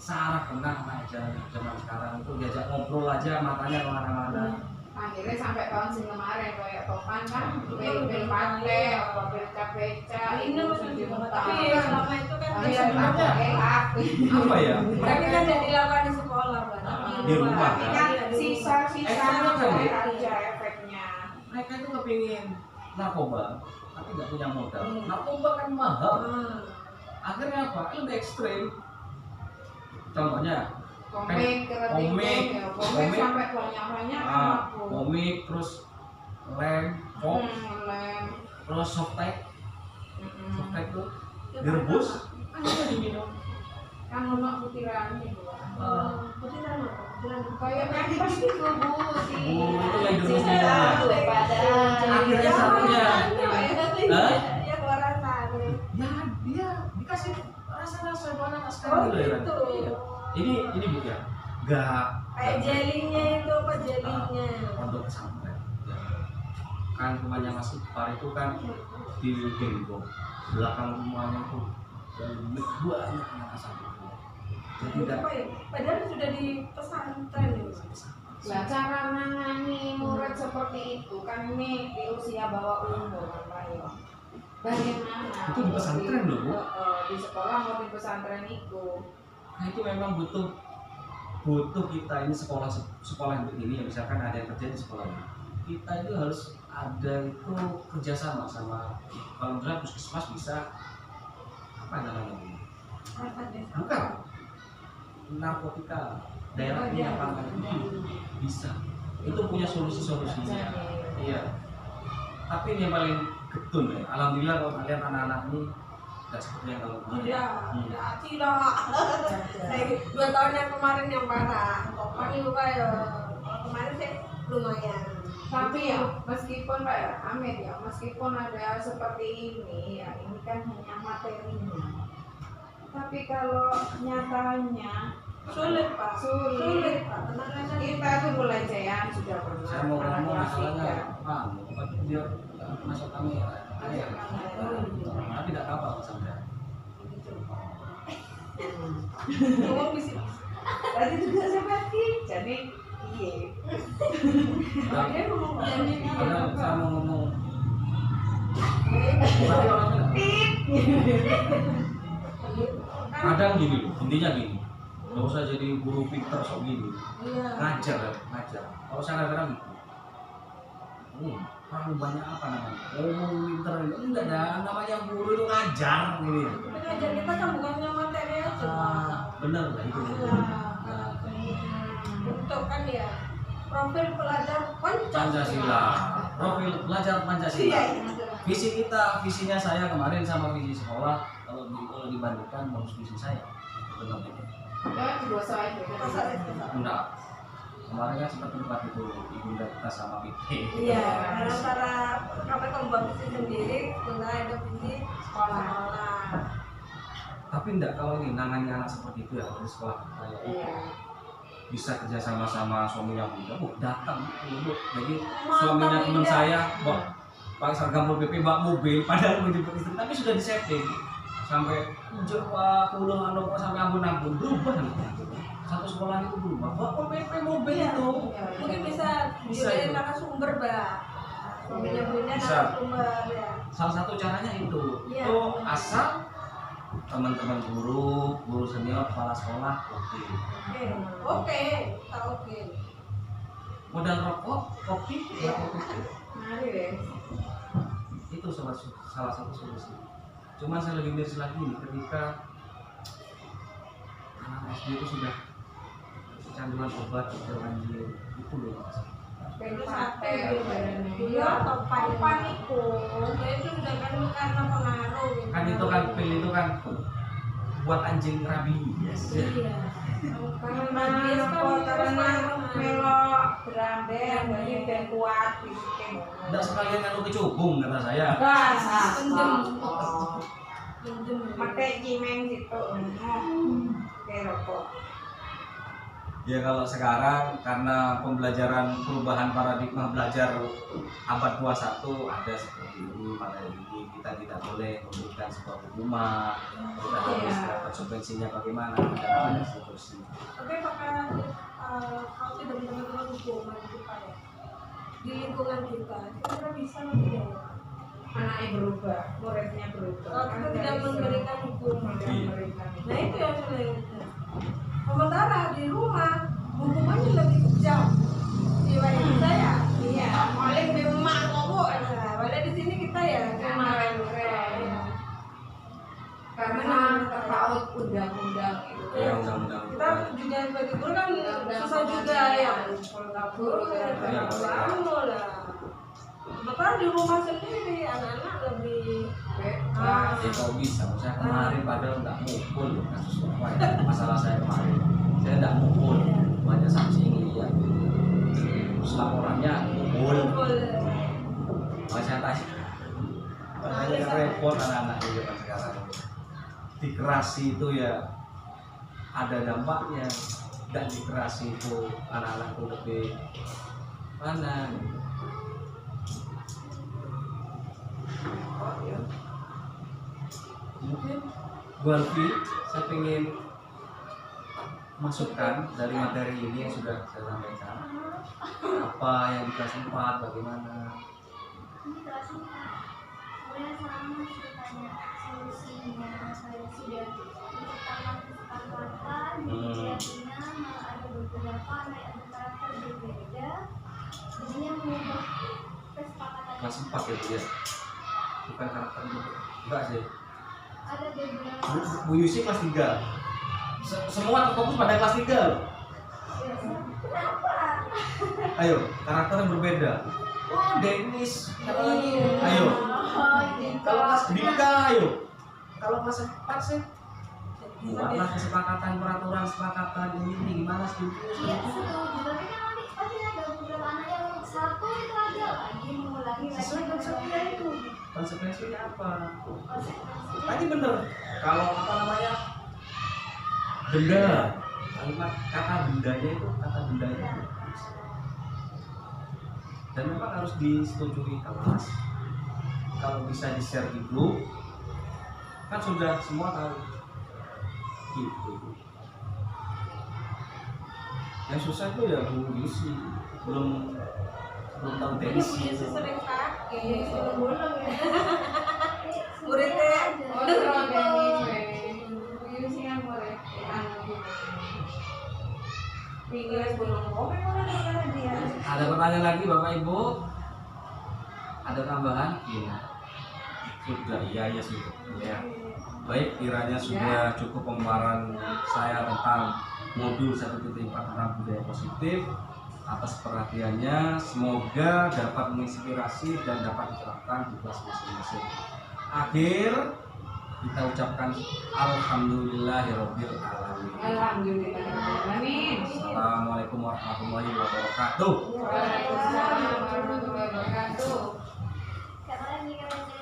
A: Saraf kena aja zaman sekarang itu diajak ngobrol aja matanya kemana-mana.
E: Akhirnya sampai tahun sing kemarin kayak Topan kan pil pantai apa pil beca
B: Ini
E: itu
B: tapi selama itu kan
E: sebenarnya
A: Apa ya?
B: tapi kan tidak dilakukan di sekolah, Mbak.
A: Di rumah,
E: tapi
A: kan?
E: kan sisa-sisa aja efeknya.
A: Mereka itu kepingin narkoba, tapi nggak punya modal. Narkoba kan mahal. Akhirnya apa? Lebih ekstrim. Contohnya
E: Komik sampai banyak-banyak
A: komik, terus lem, pop,
E: lem,
A: terus softtek itu direbus, akhirnya diminum.
E: kan lemak butiran itu
B: Butiran
E: kayak kan itu bu
A: itu yang direbus minumnya. Akhirnya satunya,
B: ya keluaran sari.
A: ya dia dikasih rasa-rasa buat anak sekarang gitu ya.
B: Gitu.
A: Iya. Ini bu ya, nggak
B: Kayak jelinya itu apa jelinya?
A: untuk pesantren. Ya. Kan rumahnya Mas Ipar itu kan di Gembong, belakang rumahnya itu banyak anak pesantren. Jadi tidak
B: Apa ya? Padahal sudah di pesantren ya.
E: lah cara menangani murid seperti itu kan ini di usia bawah umur kan Pak ya. Bagaimana?
A: Itu di pesantren loh, Bu.
E: Di sekolah mau di pesantren itu.
A: Nah itu memang butuh kita ini sekolah yang begini ya, misalkan ada yang kerja di sekolah ini, kita itu harus ada itu kerjasama sama kalau misalnya puskesmas bisa apa namanya ini? Bukan narkotika daerah ini apa bisa itu punya solusinya. Iya. Tapi ini yang paling getun ya. Alhamdulillah kalau kalian anak-anak ini nggak seperti yang kalau
B: Tidak. Saya 2 tahun yang kemarin yang parah. Topan itu kayak kalau kemarin sih lumayan.
E: Tapi ya meskipun Pak ya, Amit ya, meskipun ada seperti ini ya, ini kan hanya materinya. Tapi kalau nyatanya
B: Sulit Pak.
E: Sulit.
B: Pak. Tenang aja.
E: kita tuh belajaran sudah pernah
A: saya mau
E: anak
A: ngomong
E: kelas
A: masalahnya
E: 3.
A: apa dia masuk kamera karena tidak apa pesantren.
B: Ngomong bisa.
E: Tadi juga seperti jadi iya.
B: Dia ngomong
A: Padahal saya mau ngomong tapi orangnya kadang gini loh, intinya gini, nggak usah jadi guru pinter sok gini,
B: Iya.
A: ngajar. Kalau saya kadang gitu, terlalu banyak apa namanya, pinter, enggak ada namanya guru itu ngajar gini.
B: Tapi ngajar kita kan bukannya materi aja. Pak.
A: Bener lah itu.
B: Untuk kan ya profil pelajar
A: Pancasila, profil pelajar Pancasila.
B: Iya.
H: visinya saya kemarin sama visi sekolah kalau dibandingkan bagus visi saya. Benar itu.
E: Ya, dua soal itu.
H: Enggak. Kemarin kan sempat tempat itu ibunda kita sama PT.
B: Iya, antara kami kompetisi sendiri, sebenarnya ada visi sekolah.
H: Tapi enggak, kalau ini nangani anak seperti itu ya di sekolah kayak itu.
E: Iya.
H: Bisa kerja sama suaminya muda, datang Bu. Jadi suaminya teman saya, pakai seragam PP bawa mobil, padahal menjemput istri, tapi sudah disetting sampai Jawa Pulau Anu sampai ampun-ampun berubah. Satu sekolah itu berubah, bawa PP mobil itu.
B: Mungkin bisa dijadiin narasumber, Mbak. Suaminya punya narasumber ya.
H: Salah satu caranya itu,
B: Iya.
H: itu asal teman-teman guru senior, kepala sekolah,
B: Oke, kita oke.
H: modal rokok, kopi,
E: Mari wes.
H: itu salah satu solusi. Cuman saya lebih miris lagi nih, ketika anak SD itu sudah kecanduan obat terlanjur itu loh.
E: Terus apa badannya?
B: Iya, topan itu. Ya itu sudah kan karena pengaruh. Gitu.
H: Kan itu kan pil itu kan buat anjing rabies.
B: Iya.
E: Karena melok berambel, banyak dan kuat bikin.
H: Enggak sekalian kalau kecubung kata saya.
E: Pakai cimeng situ, kayak rokok.
H: Ya kalau sekarang karena pembelajaran perubahan paradigma belajar abad 21 ada seperti ini, pada ini kita tidak boleh memberikan sebuah hukuman, kita harus konsekuensinya bagaimana dan seterusnya.
B: Oke, apakah kalau tidak teman-teman hukuman kita ya di lingkungan kita bisa tidak?
E: Anaknya berubah, muridnya berubah.
B: Kalau kita tidak memberikan hukuman,
H: Iya.
B: nah itu yang sulit. Sementara di rumah hukumannya lebih kejam dibanding saya.
E: Iya,
B: Paling memang ngomong, padahal di sini kita ya kemarin
E: karena terpaut undang-undang itu.
H: Ya undang-undang
B: kita juga sebagai guru kan susah juga ya guru ya kamu lah. Sementara di rumah sendiri anak-anak lebih
H: Ya kok bisa, saya kemarin padahal nggak mukul kasus apa ya, masalah saya kemarin saya nggak mukul, banyak saksi yang lihat terus laporannya mukul, saya tanya makanya kan repot anak-anak di zaman sekarang dikerasi itu ya ada dampaknya, nggak dikerasi itu anak-anak itu lebih mana mungkin Bu Alfi, saya ingin masukkan dari materi ini yang sudah saya sampaikan apa yang di kelas 4 bagaimana
G: Ini kelas 4 sebenarnya sama ceritanya solusinya saya sudah menciptakan kesepakatan jadinya malah ada beberapa anak yang berkarakter berbeda jadinya mengubah kesepakatan
H: kelas 4 ya Bu ya, bukan karakter itu enggak sih
G: ada beberapa
H: Bu Yusi kelas 3 semua terfokus pada kelas 3 loh.
G: kenapa?
H: Ayo, karakternya berbeda. Oh, Dennis. Ayo. Kalau kelas Dika, ayo. Kalau kelas 4 sih buatlah kesepakatan, peraturan kesepakatan ini gimana setuju?
G: Iya setuju, tapi kan nanti pasti ada beberapa anak yang satu itu ada lagi mengulangi lagi
H: Sesuai konsepnya itu. Konsekuensinya apa?
G: konsekuensinya.
H: Tadi bener. Kalau apa namanya? Benda. Kalimat kata bendanya itu dan memang harus disetujui kelas. Kalau bisa di-share di grup, kan sudah semua tahu. Gitu. Yang susah itu ya Bu Yusi, belum tahu tensi.
B: sering sakit.
E: Bolong ya.
B: Muridnya
E: Oh, kalau Dennis, ini sih yang boleh. Tinggal bolong komen mana dia.
H: Ada pertanyaan lagi Bapak Ibu? Ada tambahan? Iya. Sudah, iya sudah. Ya. Baik, kiranya sudah cukup pemaparan saya tentang modul 1.4 tentang budaya positif.
A: atas perhatiannya. Semoga dapat menginspirasi dan dapat diterapkan di kelas masing-masing. Akhir kita ucapkan alhamdulillahirabbil alamin.
E: Alhamdulillahirobbilalamin.
A: Assalamualaikum warahmatullahi wabarakatuh.
E: Waalaikumsalam warahmatullahi wabarakatuh.
G: Siapa lagi katanya?